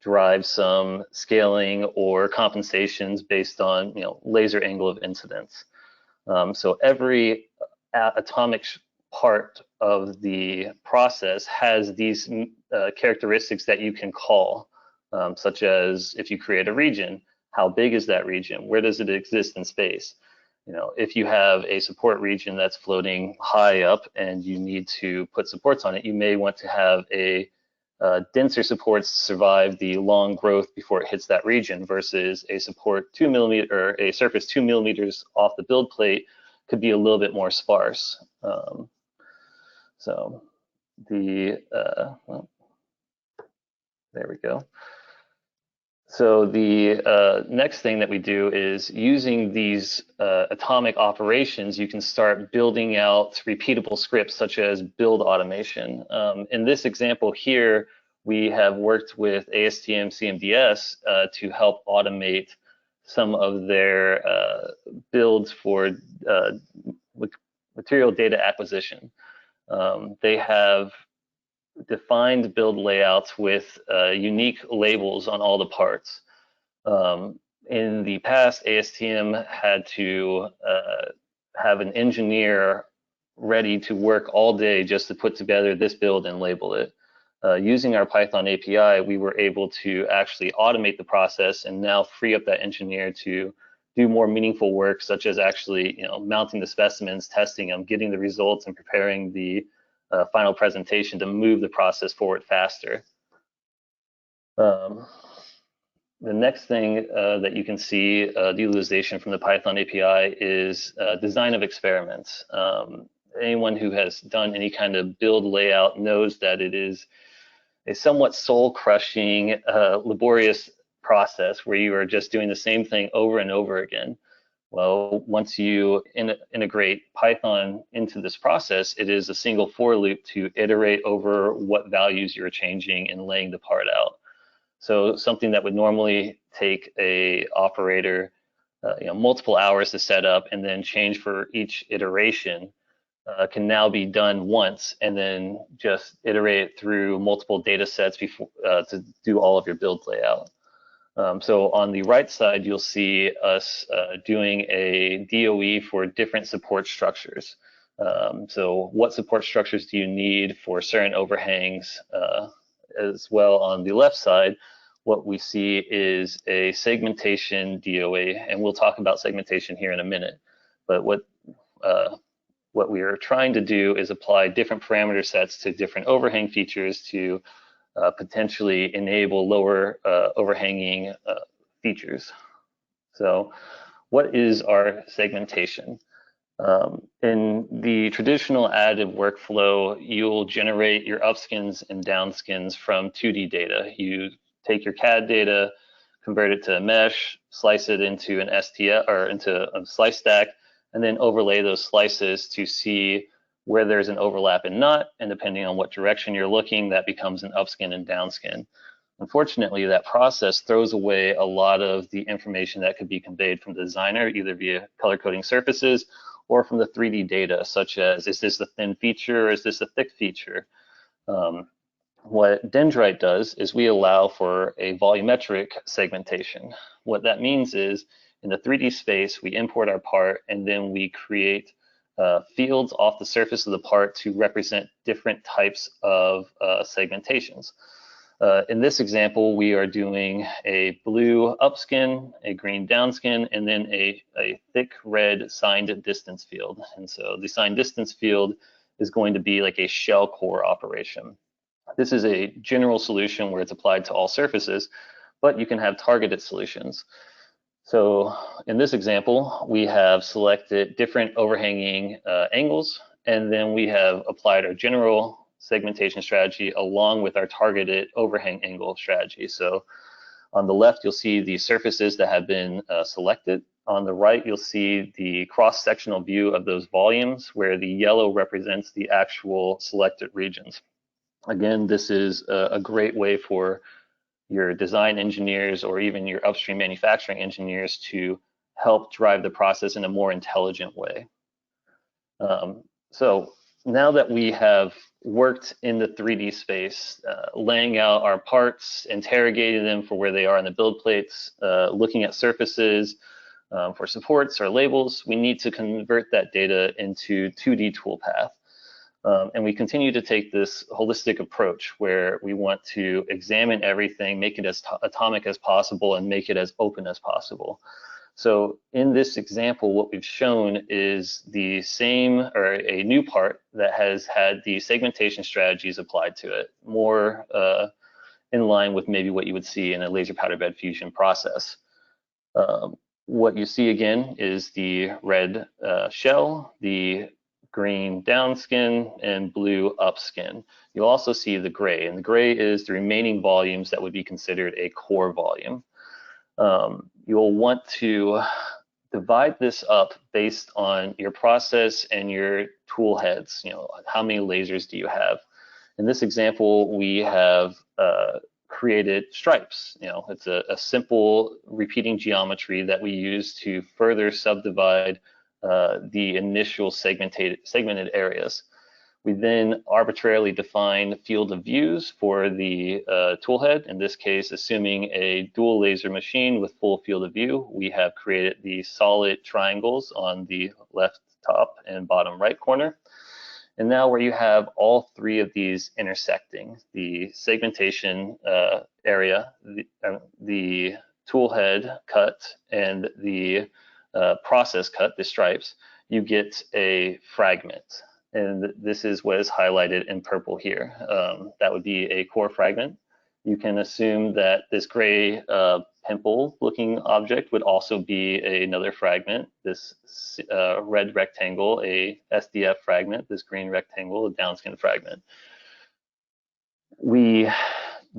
Speaker 5: drive some scaling or compensations based on laser angle of incidence. So every atomic part of the process has these characteristics that you can call, such as if you create a region, how big is that region? Where does it exist in space? If you have a support region that's floating high up and you need to put supports on it, you may want to have a denser supports survive the long growth before it hits that region versus a support 2 millimeter or a surface 2 millimeters off the build plate could be a little bit more sparse. So the there we go. So the next thing that we do is using these atomic operations, you can start building out repeatable scripts such as build automation. In this example here, we have worked with ASTM CMDS to help automate some of their builds for material data acquisition. They have defined build layouts with unique labels on all the parts. In the past, ASTM had to have an engineer ready to work all day just to put together this build and label it. Using our Python API, we were able to actually automate the process and now free up that engineer to do more meaningful work, such as actually mounting the specimens, testing them, getting the results, and preparing the final presentation to move the process forward faster. The next thing that you can see, the utilization from the Python API is design of experiments. Anyone who has done any kind of build layout knows that it is a somewhat soul-crushing, laborious process where you are just doing the same thing over and over again. Well, once you integrate Python into this process, it is a single for loop to iterate over what values you're changing and laying the part out. So something that would normally take a operator multiple hours to set up and then change for each iteration can now be done once and then just iterate through multiple data sets before to do all of your build layout. So on the right side, you'll see us doing a DOE for different support structures. So what support structures do you need for certain overhangs? As well, on the left side, what we see is a segmentation DOE, and we'll talk about segmentation here in a minute. But what we are trying to do is apply different parameter sets to different overhang features to potentially enable lower overhanging features. So what is our segmentation? In the traditional additive workflow, you'll generate your upskins and downskins from 2D data. You take your CAD data, convert it to a mesh, slice it into an STL or into a slice stack, and then overlay those slices to see where there's an overlap and not, and depending on what direction you're looking, that becomes an upskin and downskin. Unfortunately, that process throws away a lot of the information that could be conveyed from the designer, either via color coding surfaces or from the 3D data, such as, is this a thin feature or is this a thick feature? What Dyndrite does is we allow for a volumetric segmentation. What that means is, in the 3D space, we import our part and then we create fields off the surface of the part to represent different types of segmentations. In this example, we are doing a blue upskin, a green downskin, and then a thick red signed distance field. And so the signed distance field is going to be like a shell core operation. This is a general solution where it's applied to all surfaces, but you can have targeted solutions. So in this example, we have selected different overhanging angles, and then we have applied our general segmentation strategy along with our targeted overhang angle strategy. So on the left, you'll see the surfaces that have been selected. On the right, you'll see the cross-sectional view of those volumes where the yellow represents the actual selected regions. Again, this is a great way for your design engineers or even your upstream manufacturing engineers to help drive the process in a more intelligent way. So now that we have worked in the 3D space, laying out our parts, interrogating them for where they are in the build plates, looking at surfaces for supports or labels, we need to convert that data into 2D toolpath. And we continue to take this holistic approach where we want to examine everything, make it as atomic as possible, and make it as open as possible. So in this example, what we've shown is the same or a new part that has had the segmentation strategies applied to it, more in line with maybe what you would see in a laser powder bed fusion process. What you see again is the red shell, the green down skin, and blue up skin. You'll also see the gray, and the gray is the remaining volumes that would be considered a core volume. You'll want to divide this up based on your process and your tool heads. You know, how many lasers do you have? In this example, we have created stripes. You know, it's a simple repeating geometry that we use to further subdivide the initial segmented areas. We then arbitrarily define field of views for the tool head. In this case, assuming a dual laser machine with full field of view, we have created the solid triangles on the left top and bottom right corner. And now where you have all three of these intersecting, the segmentation area, the tool head cut, and the process cut, the stripes, you get a fragment. And this is what is highlighted in purple here. That would be a core fragment. You can assume that this gray pimple-looking object would also be another fragment. This red rectangle, a SDF fragment. This green rectangle, a downskin fragment. We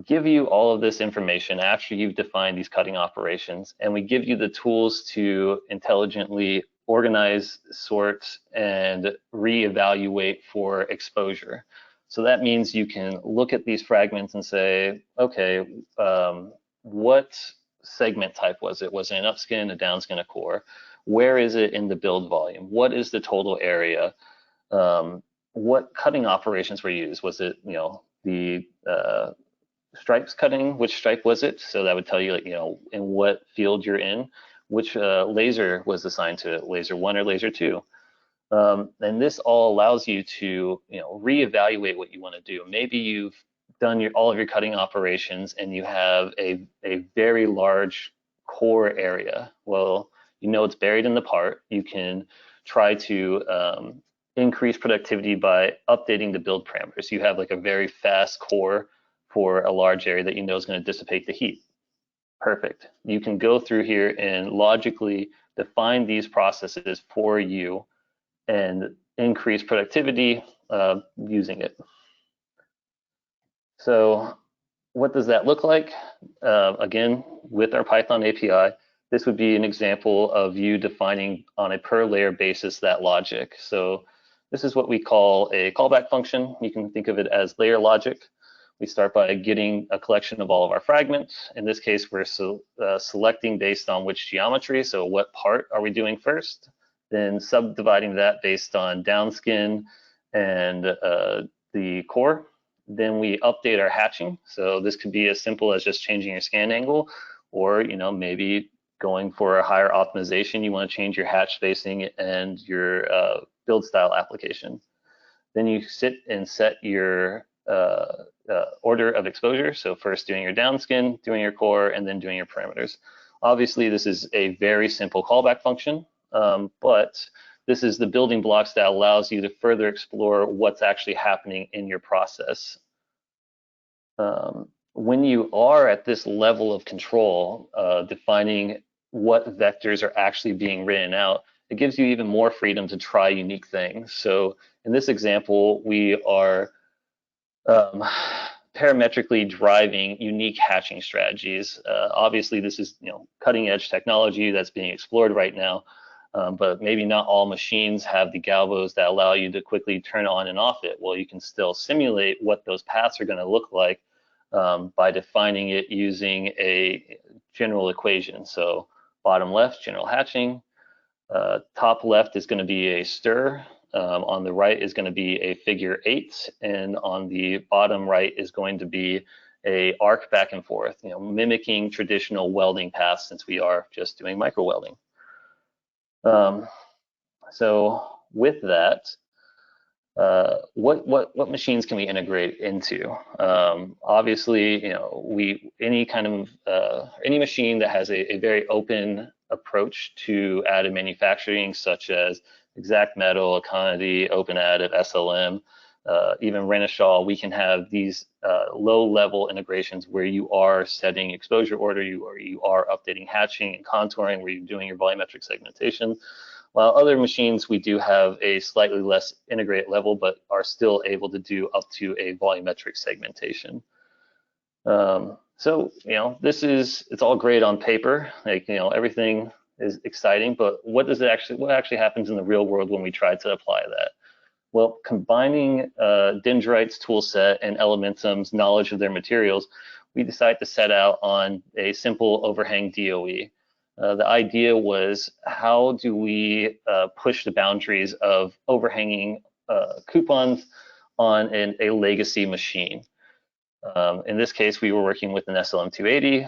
Speaker 5: give you all of this information after you've defined these cutting operations, and we give you the tools to intelligently organize, sort, and reevaluate for exposure. So that means you can look at these fragments and say, okay, what segment type was it? Was it an upskin, a downskin, a core? Where is it in the build volume? What is the total area? What cutting operations were used? Was it, you know, the stripes cutting? Which stripe was it? So that would tell you, like, you know, in what field you're in. Which laser was assigned to it, laser 1 or laser 2. And this all allows you to, you know, reevaluate what you want to do. Maybe you've done all of your cutting operations and you have a very large core area. Well, you know it's buried in the part. You can try to increase productivity by updating the build parameters. You have like a very fast core for a large area that you know is going to dissipate the heat. Perfect. You can go through here and logically define these processes for you and increase productivity using it. So what does that look like? Again, with our Python API, this would be an example of you defining on a per layer basis that logic. So this is what we call a callback function. You can think of it as layer logic. We start by getting a collection of all of our fragments. In this case, we're selecting based on which geometry. So what part are we doing first? Then subdividing that based on downskin and the core. Then we update our hatching. So this could be as simple as just changing your scan angle, or, you know, maybe going for a higher optimization. You want to change your hatch spacing and your build style application. Then you sit and set your order of exposure. So first doing your downskin, doing your core, and then doing your parameters. Obviously, this is a very simple callback function, but this is the building blocks that allows you to further explore what's actually happening in your process. When you are at this level of control, defining what vectors are actually being written out, it gives you even more freedom to try unique things. So in this example, we are parametrically driving unique hatching strategies. Obviously, this is cutting edge technology that's being explored right now, but maybe not all machines have the galvos that allow you to quickly turn on and off it. Well, you can still simulate what those paths are going to look like by defining it using a general equation. So bottom left, general hatching. Top left is going to be a stir. On the right is going to be a figure 8, and on the bottom right is going to be a arc back and forth, mimicking traditional welding paths, since we are just doing micro welding. So with that, what machines can we integrate into? Obviously, any machine that has a very open approach to additive manufacturing, such as exact metal, Econity, open additive, SLM, even Renishaw, we can have these low-level integrations where you are setting exposure order, you are updating hatching and contouring, where you're doing your volumetric segmentation. While other machines, we do have a slightly less integrated level, but are still able to do up to a volumetric segmentation. So, it's all great on paper, everything is exciting, but what actually happens in the real world when we try to apply that? Well, combining Dyndrite's tool set and Elementum's knowledge of their materials, we decided to set out on a simple overhang DOE. The idea was, how do we push the boundaries of overhanging coupons on a legacy machine? In this case, we were working with an SLM 280,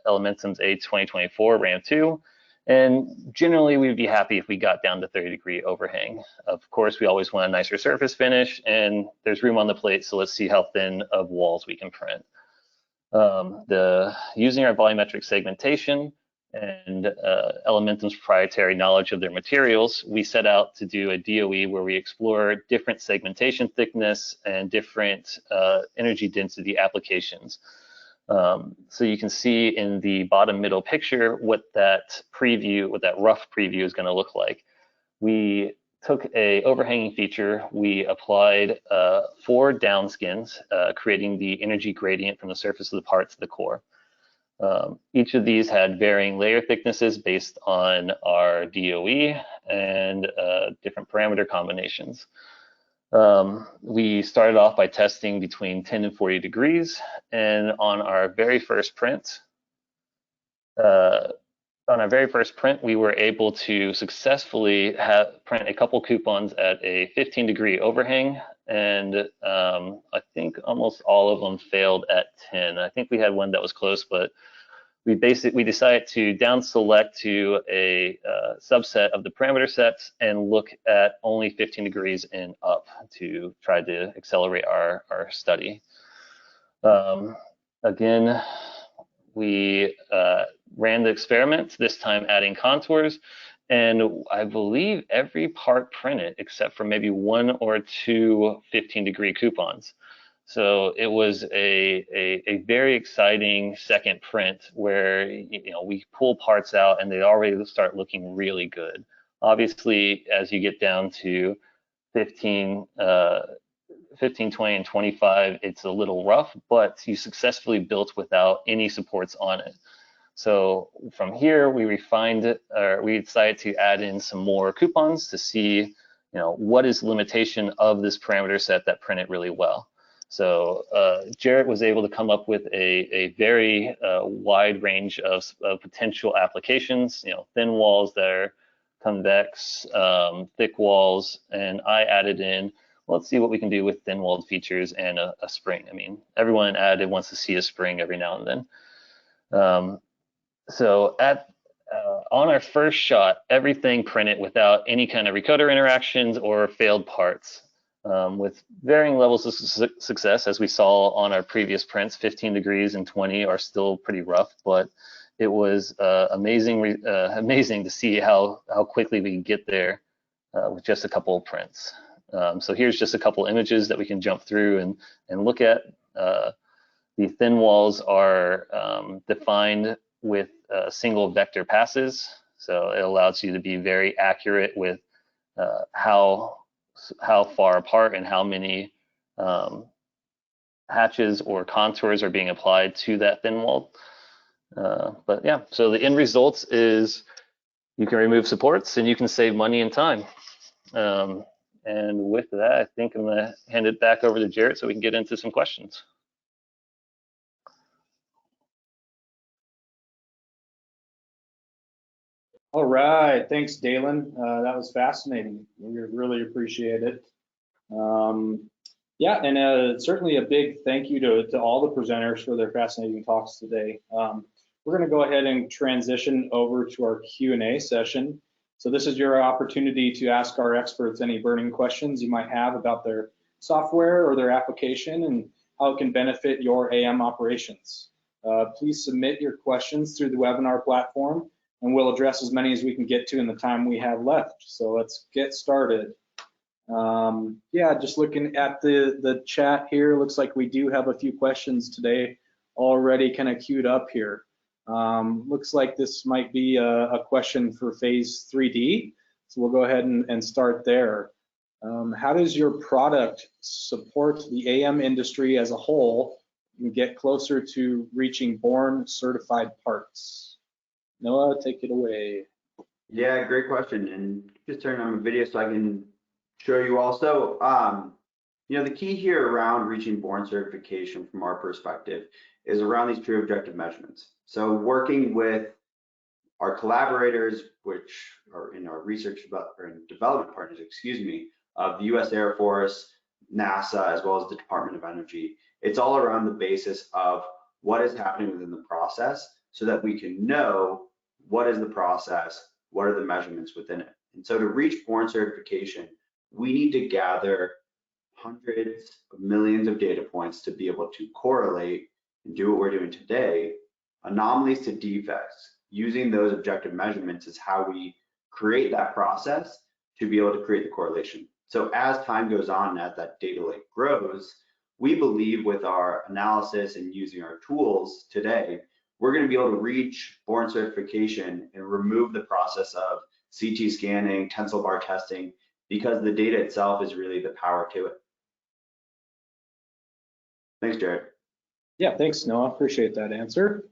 Speaker 5: Elementum's A2024 Ram 2, and generally we'd be happy if we got down to 30-degree overhang. Of course, we always want a nicer surface finish, and there's room on the plate, so let's see how thin of walls we can print. Using our volumetric segmentation and Elementum's proprietary knowledge of their materials, we set out to do a DOE where we explore different segmentation thickness and different energy density applications. So you can see in the bottom middle picture what that rough preview is going to look like. We took a overhanging feature, we applied 4 downskins, creating the energy gradient from the surface of the part to the core. Each of these had varying layer thicknesses based on our DOE and different parameter combinations. We started off by testing between 10 and 40 degrees, and on our very first print, we were able to successfully print a couple coupons at a 15-degree overhang, and I think almost all of them failed at 10. I think we had one that was close, but we decided to down select to a subset of the parameter sets and look at only 15 degrees and up to try to accelerate our study. Again, we ran the experiment, this time adding contours, and I believe every part printed except for maybe 1 or 2 15-degree coupons. So it was a very exciting second print where we pull parts out and they already start looking really good. Obviously, as you get down to 15, 20, and 25, it's a little rough, but you successfully built without any supports on it. So from here, we refined it, or we decided to add in some more coupons to see, what is the limitation of this parameter set that printed really well. So Jarrett was able to come up with a very wide range of potential applications, thin walls that are convex, thick walls, and I added in, let's see what we can do with thin-walled features and a spring. I mean, everyone in additive wants to see a spring every now and then. So on our first shot, everything printed without any kind of recoder interactions or failed parts. With varying levels of success, as we saw on our previous prints, 15 degrees and 20 are still pretty rough, but it was amazing to see how quickly we can get there with just a couple of prints. So here's just a couple images that we can jump through and look at. The thin walls are defined with single vector passes. So it allows you to be very accurate with how far apart and how many hatches or contours are being applied to that thin wall. But yeah, so the end results is you can remove supports and you can save money and time. And with that, I think I'm gonna hand it back over to Jarrett so we can get into some questions.
Speaker 1: All right, thanks, Dalen. That was fascinating. We really appreciate it. Yeah, and certainly a big thank you to all the presenters for their fascinating talks today. We're going to go ahead and transition over to our Q&A session. So this is your opportunity to ask our experts any burning questions you might have about their software or their application and how it can benefit your AM operations. Please submit your questions through the webinar platform, and we'll address as many as we can get to in the time we have left. So let's get started. Yeah, just looking at the chat here, looks like we do have a few questions today already kind of queued up here. Looks like this might be a question for phase 3D. So we'll go ahead and start there. How does your product support the AM industry as a whole and get closer to reaching born certified parts? Noah, take it away.
Speaker 2: Yeah, great question. And just turn on my video so I can show you also. You know, the key here around reaching born certification from our perspective is around these true objective measurements. So working with our collaborators, which are in our research and development partners, of the US Air Force, NASA, as well as the Department of Energy. It's all around the basis of what is happening within the process so that we can know what is the process, what are the measurements within it. And so to reach born certification, we need to gather hundreds of millions of data points to be able to correlate and do what we're doing today, anomalies to defects. Using those objective measurements is how we create that process to be able to create the correlation. So as time goes on and as that data lake grows, we believe with our analysis and using our tools today, we're going to be able to reach born certification and remove the process of CT scanning, tensile bar testing, because the data itself is really the power to it. Thanks, Jared.
Speaker 1: Yeah, thanks, Noah. Appreciate that answer.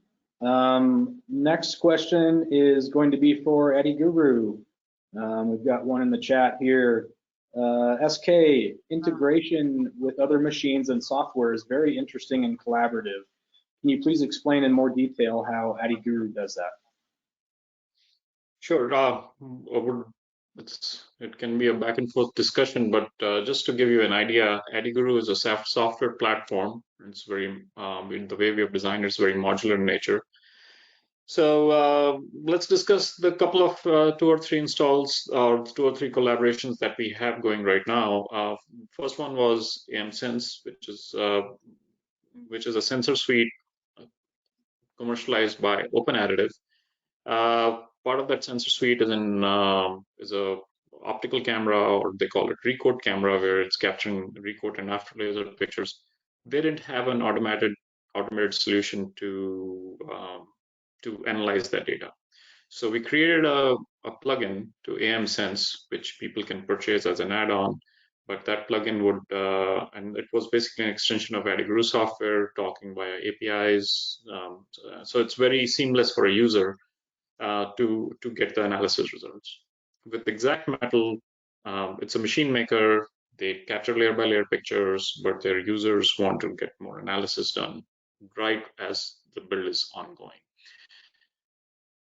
Speaker 1: Next question is going to be for Addiguru. We've got one in the chat here. SK, integration with other machines and software is very interesting and collaborative. Can you please explain in more detail how Addiguru does that?
Speaker 4: Sure. It can be a back and forth discussion, but just to give you an idea, Addiguru is a software platform. It's very, in the way we have designed, it's very modular in nature. So let's discuss the couple of 2 or 3 installs or 2 or 3 collaborations that we have going right now. First one was AMSense, which is a sensor suite commercialized by Open Additive. Part of that sensor suite is a optical camera, or they call it recoat camera, where it's capturing recoat and after laser pictures. They didn't have an automated solution to analyze that data. So we created a plugin to AMSense, which people can purchase as an add-on. But that plugin would, and it was basically an extension of Addiguru software talking via APIs. So it's very seamless for a user to get the analysis results. With Exact Metal, it's a machine maker. They capture layer by layer pictures, but their users want to get more analysis done right as the build is ongoing.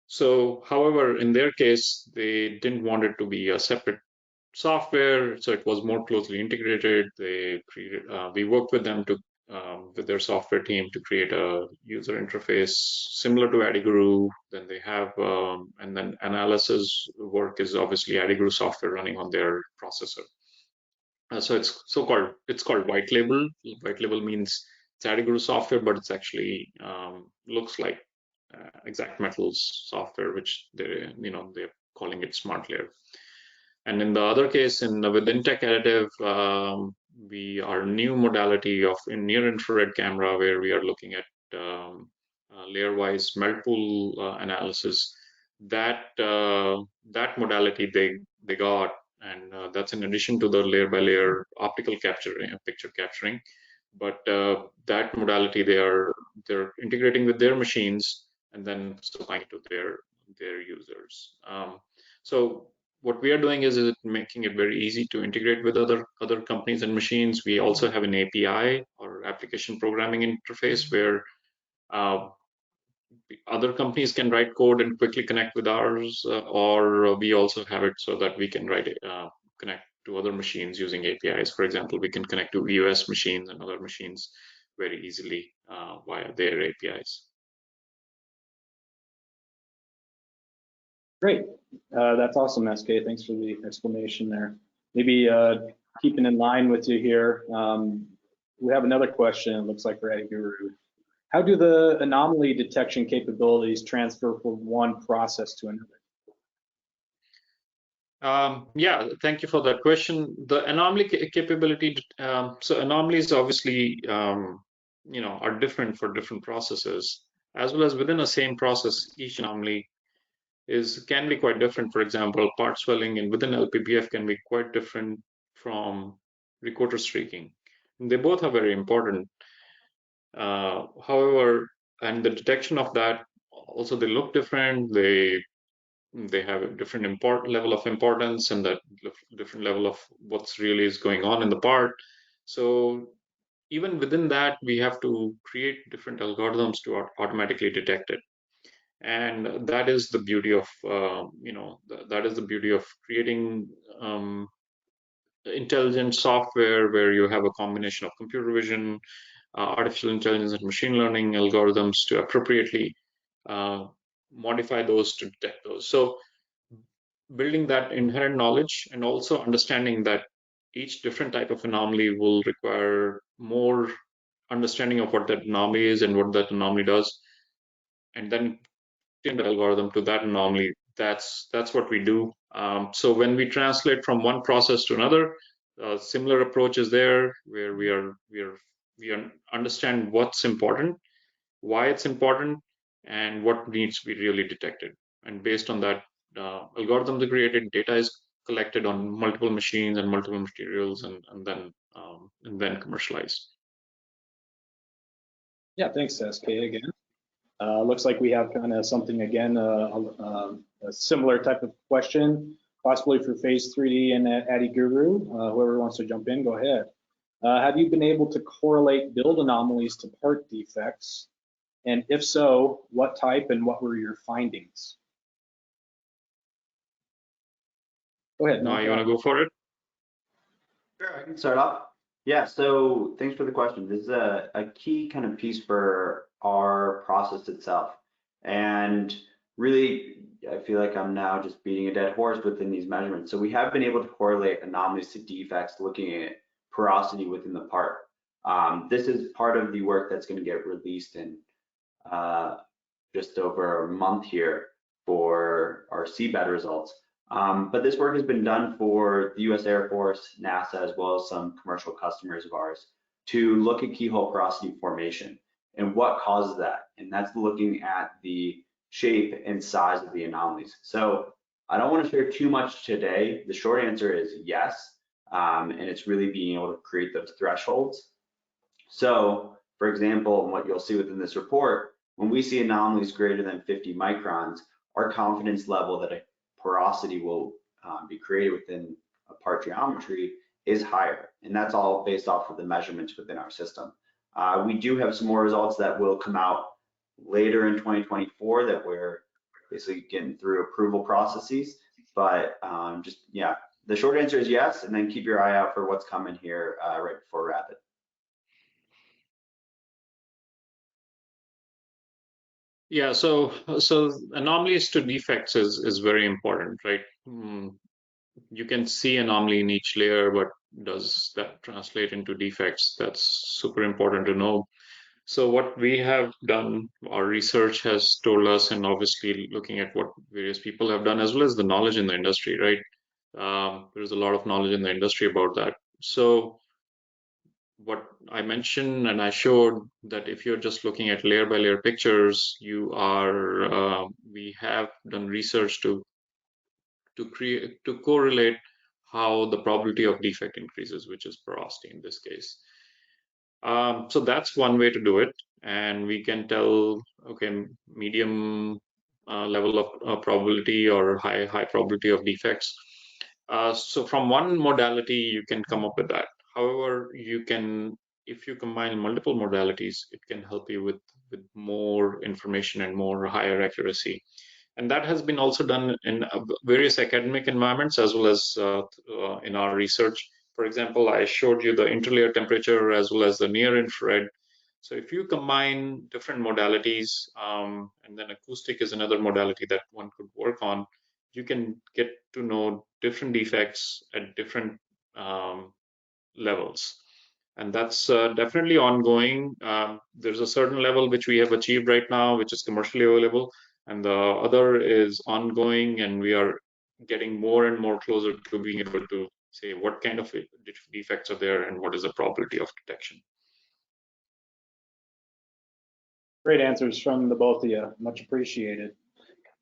Speaker 4: So, however, in their case, they didn't want it to be a separate software, so it was more closely integrated. We worked with them with their software team to create a user interface similar to Addiguru. Then they have, and then analysis work is obviously Addiguru software running on their processor. So it's called white label. White label means it's Addiguru software, but it's actually looks like Exact Metals software, which they're calling it Smart Layer. And in the other case, with Intech Additive, we are new modality of near infrared camera where we are looking at layer-wise melt pool analysis. That modality they got, and that's in addition to the layer-by-layer optical capturing, picture capturing. But that modality they're integrating with their machines and then supplying it to their users. So what we are doing is making it very easy to integrate with other companies and machines. We also have an API or application programming interface where other companies can write code and quickly connect with ours, or we also have it so that we can connect to other machines using APIs. For example, we can connect to EOS machines and other machines very easily via their APIs.
Speaker 1: Great. That's awesome, SK. Thanks for the explanation there. Maybe keeping in line with you here, we have another question, it looks like, for Addiguru. How do the anomaly detection capabilities transfer from one process to another?
Speaker 4: Yeah, thank you for that question. The anomaly capability, so anomalies obviously, are different for different processes, as well as within the same process, each anomaly can be quite different. For example, part swelling and within LPBF can be quite different from recorder streaking. And they both are very important. However, and the detection of that also, they look different. They have a different level of importance and that different level of what's really is going on in the part. So even within that, we have to create different algorithms to automatically detect it. And that is the beauty of that is the beauty of creating intelligent software where you have a combination of computer vision, artificial intelligence, and machine learning algorithms to appropriately modify those to detect those. So building that inherent knowledge and also understanding that each different type of anomaly will require more understanding of what that anomaly is and what that anomaly does, and then the algorithm to that anomaly. That's what we do. So when we translate from one process to another, similar approach is there where we understand what's important, why it's important, and what needs to be really detected. And based on that, algorithms are created, data is collected on multiple machines and multiple materials, and then commercialized.
Speaker 1: Yeah, thanks, SK again. Looks like we have kind of something again, a similar type of question, possibly for Phase 3D and Addiguru. Whoever wants to jump in, go ahead. Have you been able to correlate build anomalies to part defects? And if so, what type and what were your findings? Go ahead.
Speaker 4: Now, you want to go for it?
Speaker 2: Sure, I can start off. Yeah, so thanks for the question. This is a key kind of piece for our process itself. And really, I feel like I'm now just beating a dead horse within these measurements. So we have been able to correlate anomalies to defects looking at porosity within the part. This is part of the work that's going to get released in just over a month here for our CBAD results. But this work has been done for the US Air Force, NASA, as well as some commercial customers of ours to look at keyhole porosity formation and what causes that. And that's looking at the shape and size of the anomalies. So I don't want to share too much today. The short answer is yes. And it's really being able to create those thresholds. So for example, what you'll see within this report, when we see anomalies greater than 50 microns, our confidence level that a porosity will be created within a part geometry is higher. And that's all based off of the measurements within our system. We do have some more results that will come out later in 2024 that we're basically getting through approval processes. But yeah, the short answer is yes, and then keep your eye out for what's coming here right before Rapid.
Speaker 4: Yeah, so anomalies to defects is very important, right? You can see anomaly in each layer, but does that translate into defects? That's super important to know. So what we have done, our research has told us, and obviously looking at what various people have done, as well as the knowledge in the industry, right? There's a lot of knowledge in the industry about that. So what I mentioned and I showed that if you're just looking at layer by layer pictures, we have done research to correlate how the probability of defect increases, which is porosity in this case. So that's one way to do it, and we can tell, okay, medium level of probability or high probability of defects. So from one modality, you can come up with that. However, if you combine multiple modalities, it can help you with more information and more higher accuracy. And that has been also done in various academic environments as well as in our research. For example, I showed you the interlayer temperature as well as the near infrared. So if you combine different modalities, and then acoustic is another modality that one could work on, you can get to know different defects at different levels. And that's definitely ongoing. There's a certain level which we have achieved right now, which is commercially available, and the other is ongoing, and we are getting more and more closer to being able to say what kind of defects are there and what is the probability of detection.
Speaker 1: Great answers from the both of you. Much appreciated.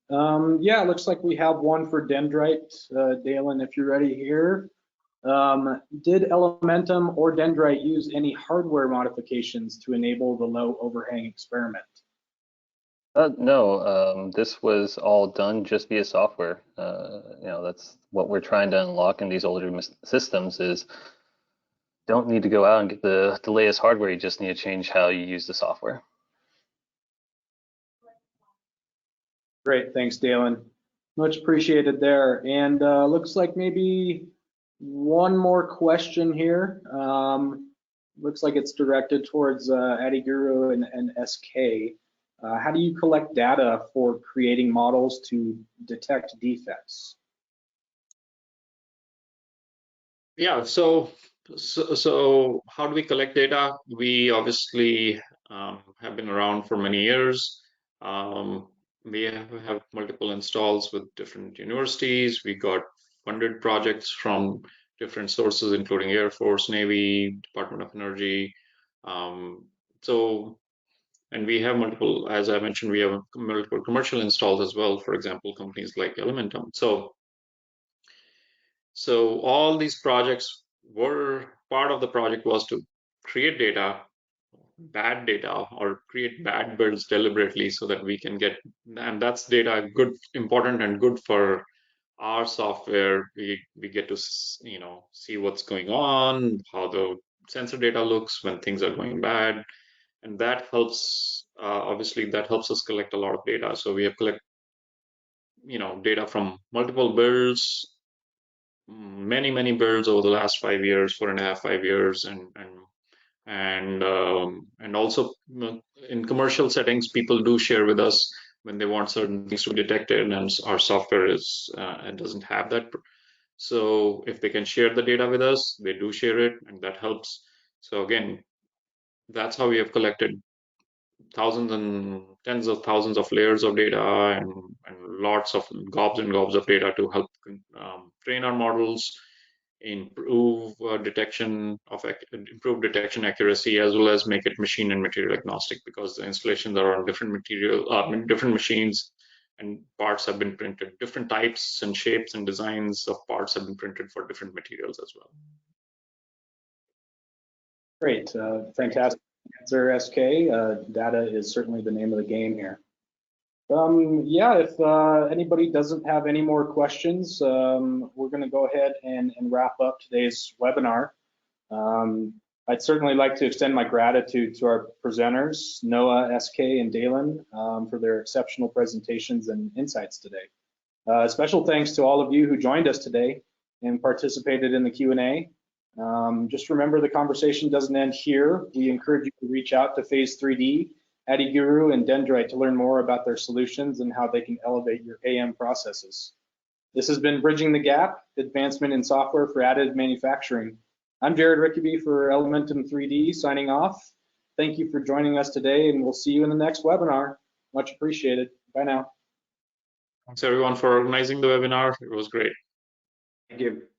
Speaker 1: Yeah, it looks like we have one for Dyndrite. Dalen, if you're ready here. Did Elementum or Dyndrite use any hardware modifications to enable the low overhang experiment?
Speaker 5: No, this was all done just via software. That's what we're trying to unlock in these older systems is don't need to go out and get the latest hardware. You just need to change how you use the software.
Speaker 1: Great, thanks, Dalen. Much appreciated there. And looks like maybe one more question here. Looks like it's directed towards Addiguru and SK. How do you collect data for creating models to detect defects?
Speaker 4: Yeah, so how do we collect data? We obviously have been around for many years. We have multiple installs with different universities. We got funded projects from different sources, including Air Force, Navy, Department of Energy. And we have multiple, as I mentioned, we have multiple commercial installs as well, for example, companies like Elementum. So all these projects were, part of the project was to create data, bad data, or create bad builds deliberately so that we can get, and that's data good, important and good for our software. We get to see what's going on, how the sensor data looks when things are going bad, and that helps. Obviously, that helps us collect a lot of data. So we have collect data from multiple builds, many builds over the last 5 years, 4.5, 5 years, and also in commercial settings, people do share with us when they want certain things to be detected, and our software doesn't have that. So if they can share the data with us, they do share it, and that helps. So again, that's how we have collected thousands and tens of thousands of layers of data and lots of gobs and gobs of data to help train our models, improve detection accuracy, as well as make it machine and material agnostic, because the installations are on different different machines, and parts have been printed. Different types and shapes and designs of parts have been printed for different materials as well.
Speaker 1: Great, fantastic answer, SK. Data is certainly the name of the game here. Yeah, if anybody doesn't have any more questions, we're going to go ahead and wrap up today's webinar. I'd certainly like to extend my gratitude to our presenters, Noah, SK, and Dalen, for their exceptional presentations and insights today. Special thanks to all of you who joined us today and participated in the Q&A. Just remember, the conversation doesn't end here. We encourage you to reach out to Phase 3D, Addiguru, and Dyndrite to learn more about their solutions and how they can elevate your AM processes. This has been Bridging the Gap, Advancement in Software for Additive Manufacturing. I'm Jared Rickaby for Elementum 3D, signing off. Thank you for joining us today, and we'll see you in the next webinar. Much appreciated. Bye now.
Speaker 4: Thanks everyone for organizing the webinar. It was great.
Speaker 2: you.